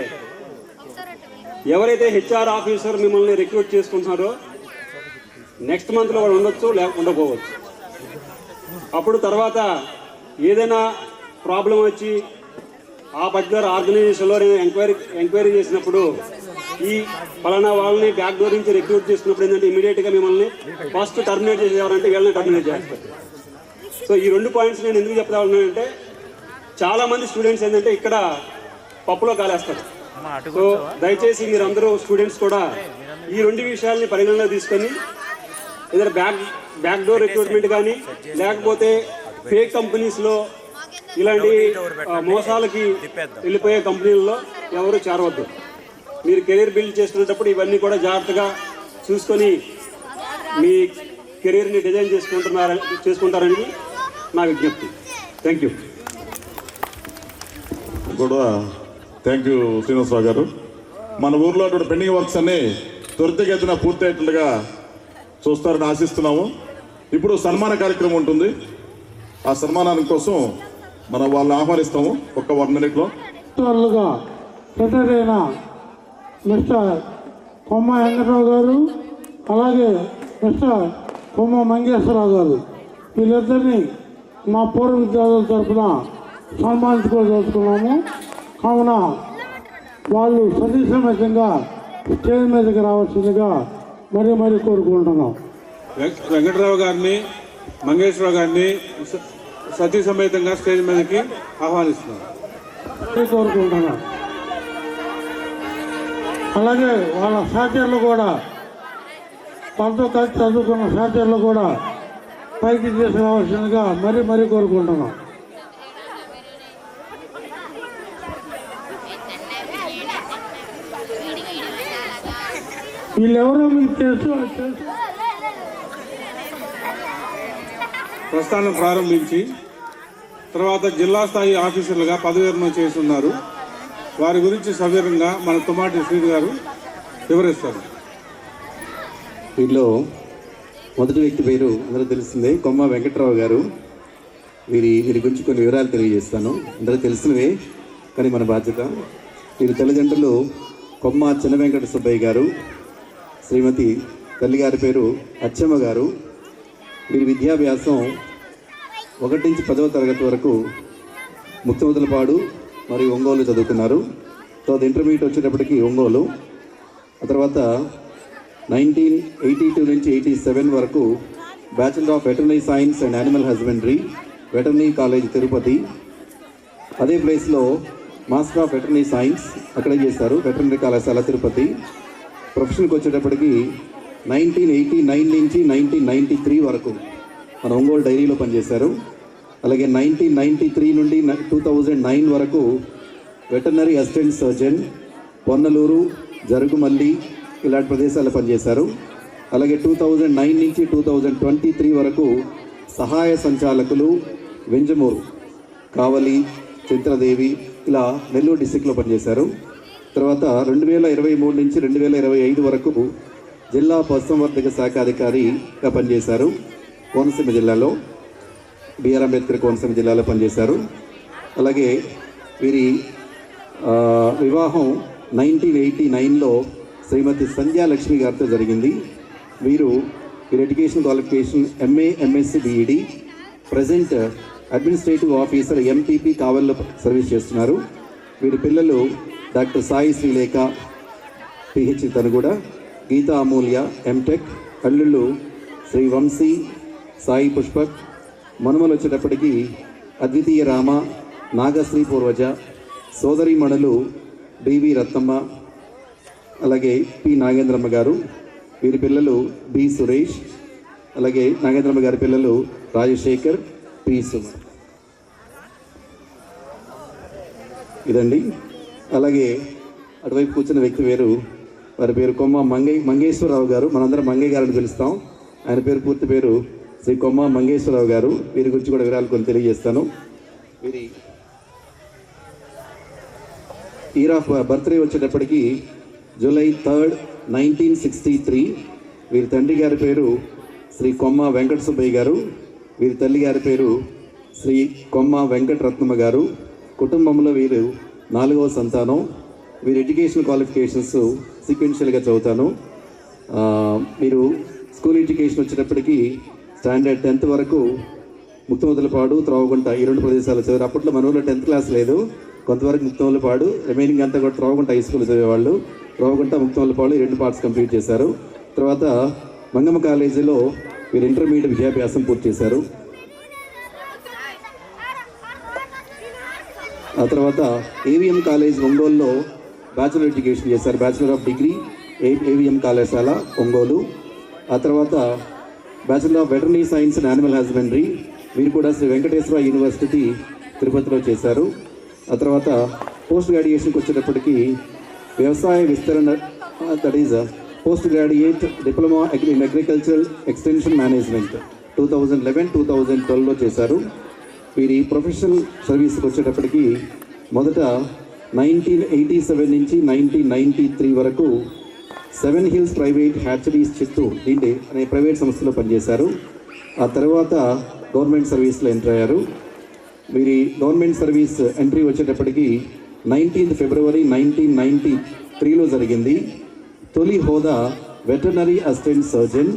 Speaker 5: ఎవరైతే హెచ్ఆర్ ఆఫీసర్ మిమ్మల్ని రిక్రూట్ చేసుకుంటున్నారో నెక్స్ట్ మంత్లో వాడు ఉండొచ్చు, ఉండకపోవచ్చు. అప్పుడు తర్వాత ఏదైనా ప్రాబ్లం వచ్చి ఆ పర్టికులర్ ఆర్గనైజేషన్లో ఎంక్వైరీ చేసినప్పుడు ఈ ఫలానా వాళ్ళని బ్యాక్ డోర్ నుంచి రిక్రూట్ చేసినప్పుడు ఏంటంటే ఇమీడియట్గా మిమ్మల్ని ఫస్ట్ టర్మినేట్ చేసేవారంటే వీళ్ళని టర్మినేట్ చేస్తారు. సో ఈ 2 పాయింట్స్ నేను ఎందుకు చెప్తా ఉన్నానంటే చాలామంది స్టూడెంట్స్ ఏంటంటే ఇక్కడ పప్పులో కాలేస్తారు. సో దయచేసి మీరందరూ స్టూడెంట్స్ కూడా ఈ 2 విషయాల్ని పరిగణలో తీసుకొని ఏదైనా బ్యాక్ డోర్ రిక్రూట్మెంట్ కానీ లేకపోతే ఫేక్ కంపెనీస్లో ఇలాంటి మోసాలకి వెళ్ళిపోయే కంపెనీల్లో ఎవరు చేరవద్దు. మీరు కెరీర్ బిల్డ్ చేసుకునేటప్పుడు ఇవన్నీ కూడా జాగ్రత్తగా చూసుకొని మీ కెరీర్ని డిజైన్ చేసుకుంటారని నా విజ్ఞప్తి. Thank you.
Speaker 2: కూడా థ్యాంక్ యూ శ్రీనివాసరావు గారు. మన ఊర్లో అటువంటి పెండింగ్ వర్క్స్ అన్ని త్వరితగతిన పూర్తయ్యేట్లుగా చూస్తారని ఆశిస్తున్నాము. ఇప్పుడు సన్మాన కార్యక్రమం ఉంటుంది. ఆ సన్మానం కోసం మనం వాళ్ళని ఆహ్వానిస్తాము. ఒక్క 1 minute
Speaker 1: రిటైర్ అయిన మిస్టర్ కొమ్మ వెంకటరావు గారు, అలాగే మిస్టర్ కొమ్మ మంగేశ్వరరావు గారు, వీళ్ళిద్దరినీ మా పూర్వ విద్యార్థుల తరఫున సన్మానించుకోదలుచుకున్నాము. కావున వాళ్ళు సతీ సమేతంగా స్టేజ్ మీదకి రావాల్సిందిగా మరీ కోరుకుంటున్నాం.
Speaker 7: వెంకటరావు గారిని, మంగేశ్వరరావు గారిని సతీ సమేతంగా స్టేజ్ మీదకి ఆహ్వానిస్తున్నాం.
Speaker 1: కోరుకుంటున్నాం. అలాగే వాళ్ళ సహచరులు కూడా, వాళ్ళతో కలిసి చదువుకున్న సహచరులు కూడా పైకి తీసుకురావాల్సిందిగా మరీ కోరుకుంటున్నాం. వీళ్ళెవరో మీకు తెలుసు.
Speaker 7: ప్రస్థానం ప్రారంభించి తర్వాత జిల్లా స్థాయి ఆఫీసర్లుగా పదవి విరమణ చేస్తున్నారు. వారి గురించి సవివరంగా మన తుమ్మాటి శ్రీధర్ గారు వివరిస్తారు.
Speaker 6: వీటిలో మొదటి వ్యక్తి పేరు అందరూ తెలిసిందే, కొమ్మ వెంకటరావు గారు. వీరి గురించి కొన్ని వివరాలు తెలియజేస్తాను. అందరూ తెలిసినవే కానీ మన బాధ్యత. వీరి తల్లిదండ్రులు కొమ్మ చిన్న వెంకట సుబ్బయ్య గారు, శ్రీమతి తల్లి గారి పేరు అచ్చమ్మ గారు. వీరి విద్యాభ్యాసం 1 నుంచి 10వ తరగతి వరకు ముక్తమతులపాడు మరియు ఒంగోలు చదువుకున్నారు. తర్వాత ఇంటర్మీడియట్ వచ్చేటప్పటికి ఒంగోలు. ఆ తర్వాత 1982 నుంచి 87 వరకు bachelor of veterinary science and animal husbandry, veterinary college Tirupati. అదే ప్లేస్లో మాస్టర్ ఆఫ్ వెటర్నరీ సైన్స్ అక్కడే చేశారు, వెటర్నరీ కళాశాల తిరుపతి. ప్రొఫెషన్కి వచ్చేటప్పటికి 1989 నుంచి 1993 వరకు మన ఒంగోలు డైరీలో పనిచేశారు. అలాగే 1993 నుండి 2009 వరకు veterinary assistant surgeon, Ponnaluru, Jarugumalli ఇలాంటి ప్రదేశాల్లో పనిచేశారు. అలాగే 2009 నుంచి 2023 వరకు సహాయ సంచాలకులు వెంజమూరు, కావలి, చింతలదేవి ఇలా నెల్లూరు డిస్టిక్లో పనిచేశారు. తర్వాత 2023 నుంచి 2025 వరకు జిల్లా పశుసంవర్ధక శాఖ అధికారిగా పనిచేశారు. కోనసీమ జిల్లాలో బిఆర్ అంబేద్కర్ కోనసీమ జిల్లాలో పనిచేశారు. అలాగే వీరి వివాహం 1989లో శ్రీమతి సంధ్యాలక్ష్మి గారితో జరిగింది. వీరి education qualification MA, MSc, BEd. Present administrative officer MPP కావల్లో సర్వీస్ చేస్తున్నారు. వీరి పిల్లలు డాక్టర్ సాయి శ్రీలేఖ PhD తను కూడా, గీతా అమూల్య MTech, అల్లుళ్ళు శ్రీ వంశీ, సాయి పుష్పక్. మనుమలు వచ్చేటప్పటికి అద్వితీయ రామ, నాగశ్రీ పూర్వజ, సోదరీమణులు BV రత్నమ్మ, అలాగే P నాగేంద్రమ్మ గారు. వీరి పిల్లలు B సురేష్, అలాగే నాగేంద్రమ్మ గారి పిల్లలు రాజశేఖర్, P సుమ. ఇదండి. అలాగే అటువైపు కూర్చున్న వ్యక్తి పేరు, వారి పేరు కొమ్మ మంగేశ్వరరావు గారు. మనందరం మంగయ్య గారిని పిలుస్తాం. ఆయన పేరు పూర్తి పేరు శ్రీ కొమ్మ మంగేశ్వరరావు గారు. వీరి గురించి కూడా వివరాలు కొన్ని తెలియజేస్తాను. వీరి ఇయర్ ఆఫ్ బర్త్డే వచ్చేటప్పటికి July 3rd, 1963. వీరి తండ్రి గారి పేరు శ్రీ కొమ్మ వెంకట సుబ్బయ్య గారు. వీరి తల్లి గారి పేరు శ్రీ కొమ్మ వెంకటరత్నమ్మ గారు. కుటుంబంలో వీరు 4వ సంతానం. వీరి ఎడ్యుకేషన్ క్వాలిఫికేషన్స్ సీక్వెన్షియల్గా చదువుతాను. మీరు స్కూల్ ఎడ్యుకేషన్ వచ్చేటప్పటికి స్టాండర్డ్ 10th వరకు ముక్తమతులపాడు, త్రోవగుంట ఈ 2 ప్రదేశాలు చదివారు. అప్పట్లో మన ఊళ్ళో 10th క్లాస్ లేదు, కొంతవరకు ముక్తమతులపాడు, రిమైనింగ్ అంతా కూడా త్రోవగుంట హై స్కూల్ చదివేవాళ్ళు. త్రోవగుంట, ముక్తమతులపాడు ఈ 2 పార్ట్స్ కంప్లీట్ చేశారు. తర్వాత మంగమ్మ కాలేజీలో వీరు ఇంటర్మీడియట్ విద్యాభ్యాసం పూర్తి చేశారు. ఆ తర్వాత ఏవిఎం కాలేజ్ ఒంగోలులో బ్యాచులర్ ఎడ్యుకేషన్ చేశారు, బ్యాచులర్ ఆఫ్ డిగ్రీ ఏవిఎం కళాశాల ఒంగోలు. ఆ తర్వాత bachelor of veterinary science and animal husbandry మీరు కూడా శ్రీ వెంకటేశ్వర యూనివర్సిటీ తిరుపతిలో చేశారు. ఆ తర్వాత పోస్ట్ గ్రాడ్యుయేషన్కి వచ్చేటప్పటికి వ్యవసాయ విస్తరణ, that is post graduate diploma in agricultural extension management 2011-2012లో చేశారు. వీరి ప్రొఫెషనల్ సర్వీస్కి వచ్చేటప్పటికి మొదట 1987 నుంచి 1993 వరకు 7 Hills ప్రైవేట్ హ్యాచరీస్ చిత్తూరు దీంటే అనే ప్రైవేట్ సంస్థలో పనిచేశారు. ఆ తర్వాత గవర్నమెంట్ సర్వీస్లో ఎంటర్ అయ్యారు. వీరి గవర్నమెంట్ సర్వీస్ ఎంట్రీ వచ్చేటప్పటికి 19th February 1993లో జరిగింది. తొలి హోదా వెటర్నరీ అసిస్టెంట్ సర్జన్.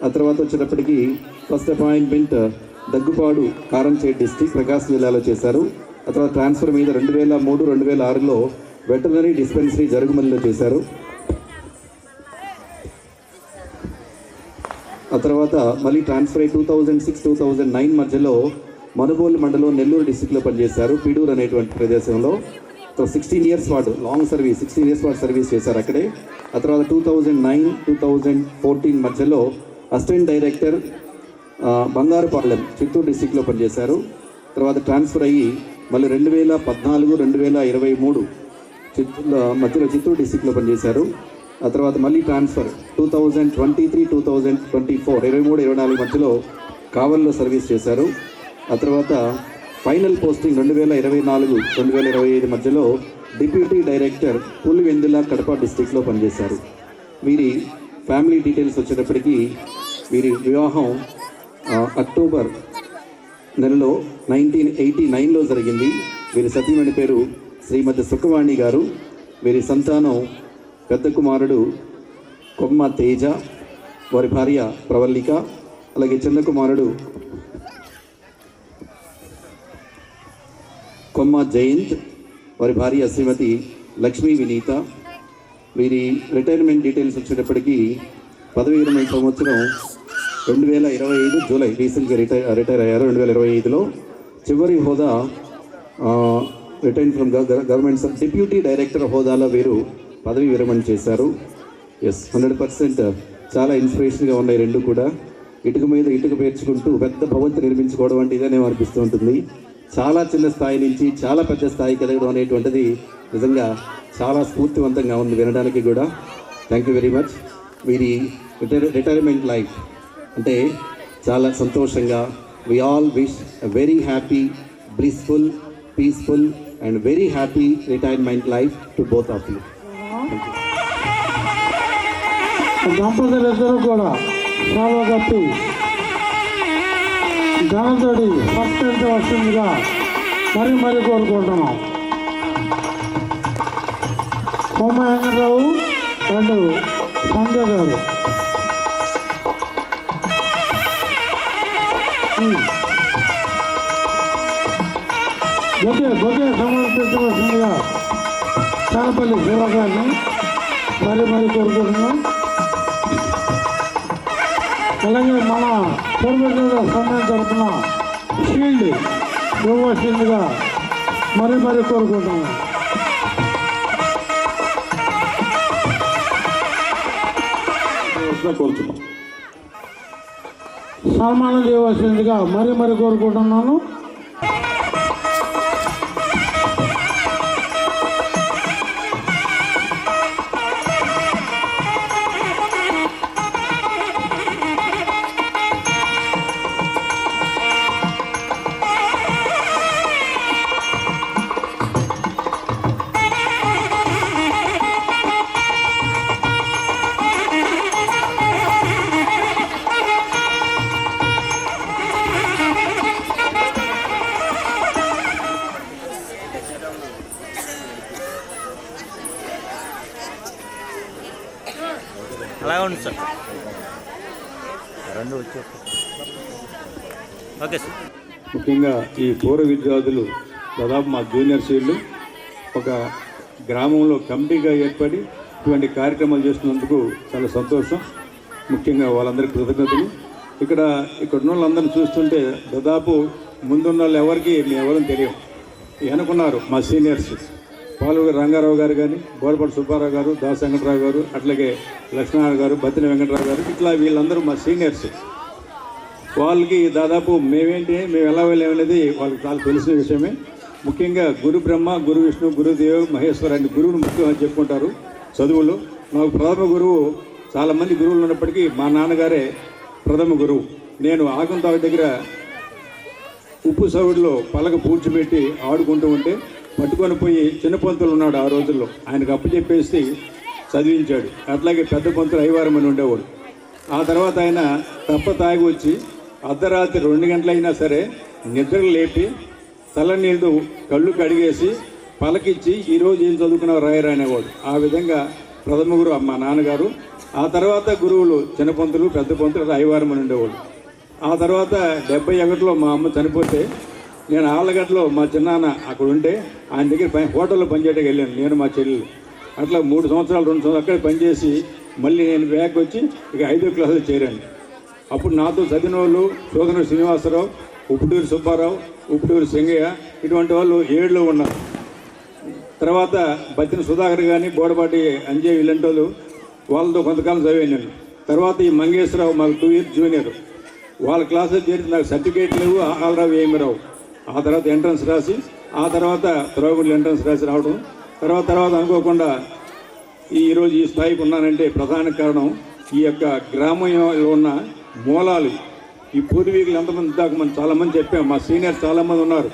Speaker 6: ఆ తర్వాత వచ్చేటప్పటికి ఫస్ట్ అపాయింట్మెంట్ దగ్గుపాడు కారంచేట్ డిస్ట్రిక్ట్ ప్రకాశం జిల్లాలో చేశారు. ఆ తర్వాత ట్రాన్స్ఫర్ మీద 2003-2006లో వెటర్నరీ డిస్పెన్సరీ జరుగుమల్లిలో చేశారు. ఆ తర్వాత మళ్ళీ ట్రాన్స్ఫర్ అయ్యి 2006-2009 మధ్యలో మనుబోలు మండలం నెల్లూరు డిస్ట్రిక్ట్లో పనిచేశారు, పీడూరు అనేటువంటి ప్రదేశంలో. 16 years పాటు లాంగ్ సర్వీస్, 16 years పాటు సర్వీస్ చేశారు అక్కడే. ఆ తర్వాత 2009-2014 మధ్యలో అసిస్టెంట్ డైరెక్టర్ బంగారుపాలెం చిత్తూరు డిస్ట్రిక్ట్లో పనిచేశారు. తర్వాత ట్రాన్స్ఫర్ అయ్యి మళ్ళీ 2014-2023 మధ్యలో చిత్తూరు డిస్ట్రిక్ట్లో పనిచేశారు. ఆ తర్వాత మళ్ళీ ట్రాన్స్ఫర్ 2023-2024 23-24 మధ్యలో కావల్లో సర్వీస్ చేశారు. ఆ తర్వాత ఫైనల్ పోస్టింగ్ 2024-2025 మధ్యలో డిప్యూటీ డైరెక్టర్ పులివెందుల కడప డిస్ట్రిక్ట్లో పనిచేశారు. వీరి ఫ్యామిలీ డీటెయిల్స్ వచ్చేటప్పటికి వీరి వివాహం అక్టోబర్ నెలలో 1989లో జరిగింది. వీరి సతీమణి పేరు శ్రీమతి సుఖవాణి గారు. వీరి సంతానం పెద్ద కుమారుడు కొమ్మ తేజ, వారి భార్య ప్రవల్లిక, అలాగే చిన్న కుమారుడు కొమ్మ జయంత్, వారి భార్య శ్రీమతి లక్ష్మీ వినీత. వీరి రిటైర్మెంట్ డీటెయిల్స్ వచ్చేటప్పటికి పదవి విరమణ సంవత్సరం 2025 జూలై రీసెంట్గా రిటైర్ అయ్యారు. 2025లో చివరి హోదా retention from government deputy director హోదాలో వీరు పదవి విరమణ చేశారు. 100% చాలా ఇన్స్పిరేషన్గా ఉన్నాయి రెండు కూడా. ఇటుక మీద ఇటుక పేర్చుకుంటూ పెద్ద భవంతి నిర్మించుకోవడం అంటే ఇదేనే అనిపిస్తూ ఉంటుంది. చాలా చిన్న స్థాయి నుంచి చాలా పెద్ద స్థాయికి ఎదగడం అనేటువంటిది నిజంగా చాలా స్ఫూర్తివంతంగా ఉంది వినడానికి కూడా. Thank you very much. వీరి రిటైర్మెంట్ లైఫ్ అంటే చాలా సంతోషంగా, we all wish a very happy, blissful, peaceful and very happy retirement life to both of you.
Speaker 1: దంపతులిద్దరూ కూడా చాలా కప్పి ఘనంతోటి ఫస్ట్ వస్తుందిగా మరీ కోరుకుంటున్నాం. సోమేంద్రరావు అండ్ సంజయ్ గారు. గొప్ప సమర్పించవలసిందిగా చాలపల్లి శివ గారిని మరీ కోరుకుంటున్నాం. అలాగే మన పూర్వజుల సమయం తరఫున షీల్డ్ ఇవ్వవలసిందిగా మరీ కోరుకుంటున్నాం.
Speaker 2: కోరుతున్నాం
Speaker 1: సన్మానం చేయవలసిందిగా మరీ కోరుకుంటున్నాను.
Speaker 11: అలాగే ఉంది సార్. రెండు వచ్చే ఓకే సార్.
Speaker 10: ముఖ్యంగా ఈ పూర్వ విద్యార్థులు దాదాపు మా జూనియర్స్ వీళ్ళు ఒక గ్రామంలో కమిటీగా ఏర్పడి ఇటువంటి కార్యక్రమాలు చేస్తున్నందుకు చాలా సంతోషం. ముఖ్యంగా వాళ్ళందరికీ కృతజ్ఞతలు. ఇక్కడ ఉన్న వాళ్ళందరినీ చూస్తుంటే దాదాపు ముందున్న వాళ్ళు ఎవరికి ఎవరని తెలియదు. వెనుకున్నారు మా సీనియర్స్ పాలూరు రంగారావు గారు కానీ, బోరపాటి సుబ్బారావు గారు, దాస్ వెంకటరావు గారు, అట్లాగే లక్ష్మీనారాయణ గారు, బత్తిన వెంకటరావు గారు, ఇట్లా వీళ్ళందరూ మా సీనియర్స్. వాళ్ళకి దాదాపు మేము ఎలా వెళ్ళామనేది వాళ్ళకి చాలా తెలిసిన విషయమే. ముఖ్యంగా గురు బ్రహ్మ, గురు విష్ణు, గురుదేవ్, మహేశ్వర అనే గురువును ముఖ్యంగా చెప్పుకుంటారు చదువులు. నాకు ప్రథమ గురువు, చాలామంది గురువులు ఉన్నప్పటికీ మా నాన్నగారే ప్రథమ గురువు. నేను ఆకంతావు దగ్గర ఉప్పు సవుడిలో పలక పూడ్చిపెట్టి ఆడుకుంటూ ఉంటే పట్టుకొని పోయి చిన్న పంతులు ఉన్నాడు ఆ రోజుల్లో, ఆయనకు అప్పచెప్పేసి చదివించాడు. అట్లాగే పెద్ద పంతులు అయ్యవారం అని ఉండేవాడు. ఆ తర్వాత ఆయన తప్ప తాగి వచ్చి అర్ధరాత్రి 2 గంటలైనా సరే నిద్రలు లేపి తలనీళ్ళు కళ్ళు కడిగేసి పలకిచ్చి ఈరోజు ఏం చదువుకున్నావు రాయరా అనేవాడు. ఆ విధంగా ప్రథమ గురువు మా నాన్నగారు. ఆ తర్వాత గురువులు చిన్న పంతులు, పెద్ద పంతులు అయ్యవారం అని ఉండేవాడు. ఆ తర్వాత 71లో మా అమ్మ చనిపోతే నేను ఆళ్ళగడ్డలో మా చిన్నాన్న అక్కడ ఉంటే ఆయన దగ్గర హోటల్లో పనిచేయడానికి వెళ్ళాను, నేను మా చెల్లెలు. అట్లా 3 సంవత్సరాలు 2 సంవత్సరాలు అక్కడే పనిచేసి మళ్ళీ నేను బ్యాక్ వచ్చి ఇక 5వ క్లాసులో చేరాను. అప్పుడు నాతో చదివిన వాళ్ళు శోధనూరు శ్రీనివాసరావు, ఉప్పుటూరు సుబ్బారావు, ఉప్పుటూరు సింగయ్య, ఇటువంటి వాళ్ళు 7లో ఉన్నారు. తర్వాత బత్తిన సుధాకర్ కానీ, బోడపాటి అంజయ్ ఇలాంటి వాళ్ళు, వాళ్ళతో కొంతకాలం చదివాను నేను. తర్వాత ఈ మంగేశ్వరరావు మాకు 2 ఇయర్స్ జూనియర్, వాళ్ళ క్లాసులో చేరి నాకు సర్టిఫికేట్ లేవు, ఆలరావు ఏమి రావు. ఆ తర్వాత ఎంట్రన్స్ రాసి, ఆ తర్వాత త్రోగుళ్ళు ఎంట్రన్స్ రాసి రావడం, తర్వాత అనుకోకుండా ఈరోజు ఈ స్థాయికి ఉన్నానంటే ప్రధాన కారణం ఈ యొక్క గ్రామంలో ఉన్న మూలాలు. ఈ పూర్వీకులు ఎంతమంది ఇందాక మనం చాలామంది చెప్పాం, మా సీనియర్స్ చాలామంది ఉన్నారు,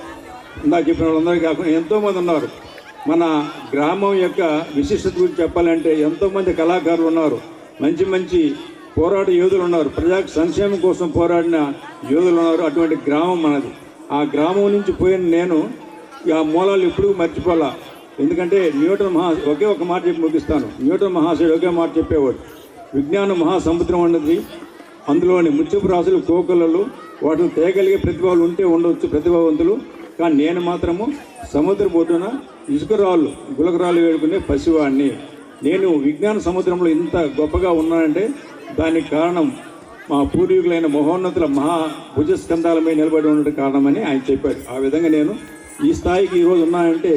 Speaker 10: ఇందాక చెప్పిన వాళ్ళందరికీ కాకుండా ఎంతోమంది ఉన్నారు. మన గ్రామం యొక్క విశిష్టత గురించి చెప్పాలంటే ఎంతోమంది కళాకారులు ఉన్నారు, మంచి మంచి పోరాట యోధులు ఉన్నారు, ప్రజా సంక్షేమం కోసం పోరాడిన యోధులు ఉన్నారు. అటువంటి గ్రామం మనది. ఆ గ్రామం నుంచి పోయిన నేను ఆ మూలాలు ఎప్పుడూ మర్చిపోలా. ఎందుకంటే న్యూటన్ ఒకే ఒక మాట చెప్పి ముగిస్తాను. న్యూటన్ మహాశయుడు ఒకే మాట చెప్పేవాడు, విజ్ఞానం మహాసముద్రం అన్నది, అందులోని ముత్యపు రాసులు, కోకలలు, వాటిని తేగలిగే ప్రతిభలు ఉంటే ఉండవచ్చు ప్రతిభావంతులు, కానీ నేను మాత్రము సముద్ర ఒడ్డున ఇసుకరాళ్ళు, గులకరాళ్ళు వేడుకునే పసివాడిని. నేను విజ్ఞాన సముద్రంలో ఇంత గొప్పగా ఉన్నానంటే దానికి కారణం మా పూర్వీకులైన మహోన్నతుల భుజస్కంధాలపై నిలబడి ఉండడం కారణమని ఆయన చెప్పాడు. ఆ విధంగా నేను ఈ స్థాయికి ఈరోజు ఉన్నానంటే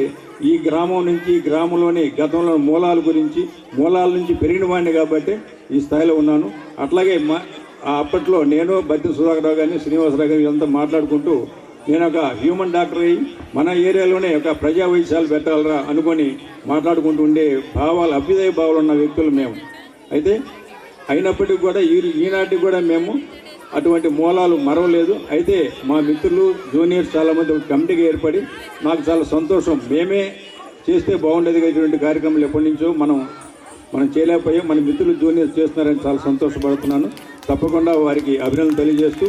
Speaker 10: ఈ గ్రామం నుంచి, ఈ గ్రామంలోని గతంలో మూలాల నుంచి పెరిగిన వాడిని కాబట్టి ఈ స్థాయిలో ఉన్నాను. అట్లాగే అప్పట్లో నేను బత్తిన సుధాకరరావు గారిని, శ్రీనివాసరావు గారిని ఇదంతా మాట్లాడుకుంటూ నేను ఒక హ్యూమన్ డాక్టర్ అయ్యి మన ఏరియాలోనే ఒక ప్రజా వైద్యశాల పెట్టాలరా అనుకొని మాట్లాడుకుంటూ ఉండే భావాలు, అభ్యుదయ భావాలు ఉన్న వ్యక్తులు మేము. అయితే అయినప్పటికీ కూడా ఈనాటికి కూడా మేము అటువంటి మూలాలు మరవలేదు. అయితే మా మిత్రులు, జూనియర్స్ చాలామంది కమిటీగా ఏర్పడి నాకు చాలా సంతోషం. మేమే చేస్తే బాగుండేది ఇటువంటి కార్యక్రమాలు ఎప్పటి నుంచో మనం చేయలేకపోయాం. మన మిత్రులు, జూనియర్స్ చేస్తున్నారని చాలా సంతోషపడుతున్నాను. తప్పకుండా వారికి అభినందనలు తెలియజేస్తూ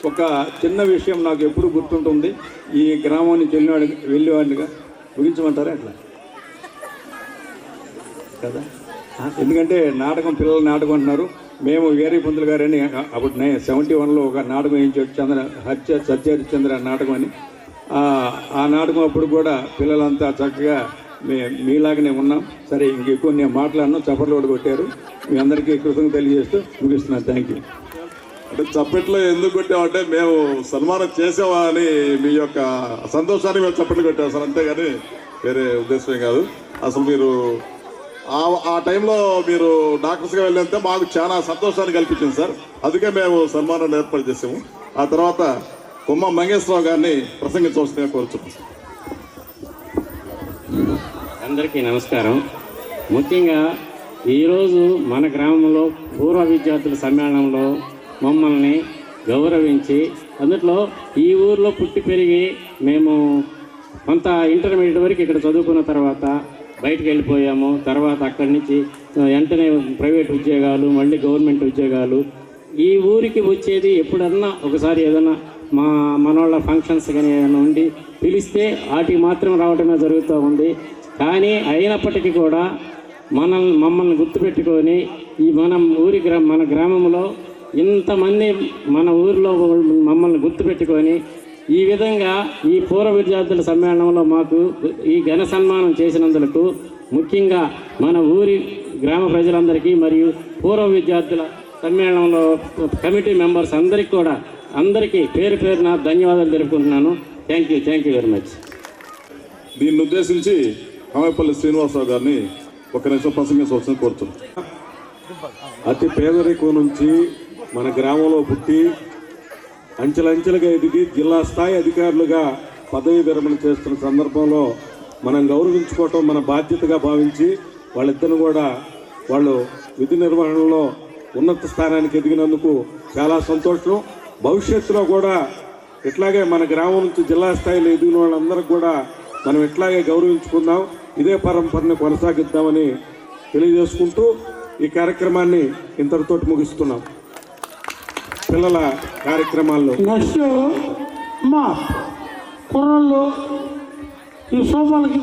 Speaker 10: ఒక చిన్న విషయం నాకు ఎప్పుడు గుర్తుంటుంది. ఈ గ్రామం నుంచి వెళ్ళేవాడిగా ముగించమంటారా అట్లా కదా? ఎందుకంటే నాటకం, పిల్లల నాటకం అంటున్నారు. మేము వీరయ్య పంతులు గారని అప్పుడు 71లో ఒక నాటకం వేయించాడు, సత్యహరిశ్చంద్ర నాటకం అని. ఆ నాటకం అప్పుడు కూడా పిల్లలంతా చక్కగా మీలాగనే ఉన్నాం. సరే, ఇంకెక్కువ నేను మాట్లాడను, చప్పట్లు కూడా కొట్టారు. మీ అందరికీ కృతజ్ఞతలు తెలియజేస్తూ ముగిస్తున్నాను. Thank you.
Speaker 2: అంటే చప్పట్లో ఎందుకు కొట్టామంటే మేము సన్మానం చేసామని మీ యొక్క సంతోషాన్ని మేము చప్పట్లు కొట్టాం సార్, అంతేగాని వేరే ఉద్దేశమే కాదు. అసలు మీరు ఆ టైంలో మీరు డాక్టర్స్గా వెళ్ళితే మాకు చాలా సంతోషాన్ని కల్పించింది సార్. అందుకే మేము సన్మానాన్ని ఏర్పాటు చేసాము. ఆ తర్వాత కొమ్మ మంగేశ్వరరావు గారిని ప్రసంగించవలసిందిగా కోరుచున్నాం.
Speaker 12: అందరికీ నమస్కారం. ముఖ్యంగా ఈరోజు మన గ్రామంలో పూర్వ విద్యార్థుల సమ్మేళనంలో మమ్మల్ని గౌరవించి, అందులో ఈ ఊర్లో పుట్టి పెరిగి మేము కొంత ఇంటర్మీడియట్ వరకు ఇక్కడ చదువుకున్న తర్వాత బయటకు వెళ్ళిపోయాము. తర్వాత అక్కడి నుంచి వెంటనే ప్రైవేట్ ఉద్యోగాలు, మళ్ళీ గవర్నమెంట్ ఉద్యోగాలు. ఈ ఊరికి వచ్చేది ఎప్పుడన్నా ఒకసారి ఏదన్నా మనోళ్ళ ఫంక్షన్స్ కానీ ఏదైనా ఉండి పిలిస్తే వాటికి మాత్రం రావడమే జరుగుతూ ఉంది. కానీ అయినప్పటికీ కూడా మమ్మల్ని గుర్తుపెట్టుకొని మన గ్రామంలో ఇంతమంది మన ఊరిలో మమ్మల్ని గుర్తుపెట్టుకొని ఈ విధంగా ఈ పూర్వ విద్యార్థుల సమ్మేళనంలో మాకు ఈ ఘన సన్మానం చేసినందుకు ముఖ్యంగా మన ఊరి గ్రామ ప్రజలందరికీ మరియు పూర్వ విద్యార్థుల సమ్మేళనంలో కమిటీ మెంబర్స్ అందరికీ పేరు పేరున ధన్యవాదాలు తెలుపుకుంటున్నాను. Thank you very much.
Speaker 2: దీన్ని ఉద్దేశించి కామేపల్లి శ్రీనివాసరావు గారిని ఒక నిమిషం ప్రసంగించవలసింది కోరుతున్నాను.
Speaker 10: అతి పేదరికం నుంచి మన గ్రామంలో పుట్టి అంచెలంచెలుగా ఎదిగి జిల్లా స్థాయి అధికారులుగా పదవి విరమణ చేస్తున్న సందర్భంలో మనం గౌరవించుకోవటం మన బాధ్యతగా భావించి వాళ్ళిద్దరిని కూడా వాళ్ళు విధి నిర్వహణలో ఉన్నత స్థానానికి ఎదిగినందుకు చాలా సంతోషం. భవిష్యత్తులో కూడా ఇట్లాగే మన గ్రామం నుంచి జిల్లా స్థాయిలో ఎదిగిన వాళ్ళందరికీ కూడా మనం ఇట్లాగే గౌరవించుకుందాం, ఇదే పరంపరని కొనసాగిద్దామని తెలియజేసుకుంటూ ఈ కార్యక్రమాన్ని ఇంతటితోటి ముగిస్తున్నాం. పిల్లల కార్యక్రమాల్లో
Speaker 1: నెక్స్ట్ మా కుర్రలు ఈ సోమాలకి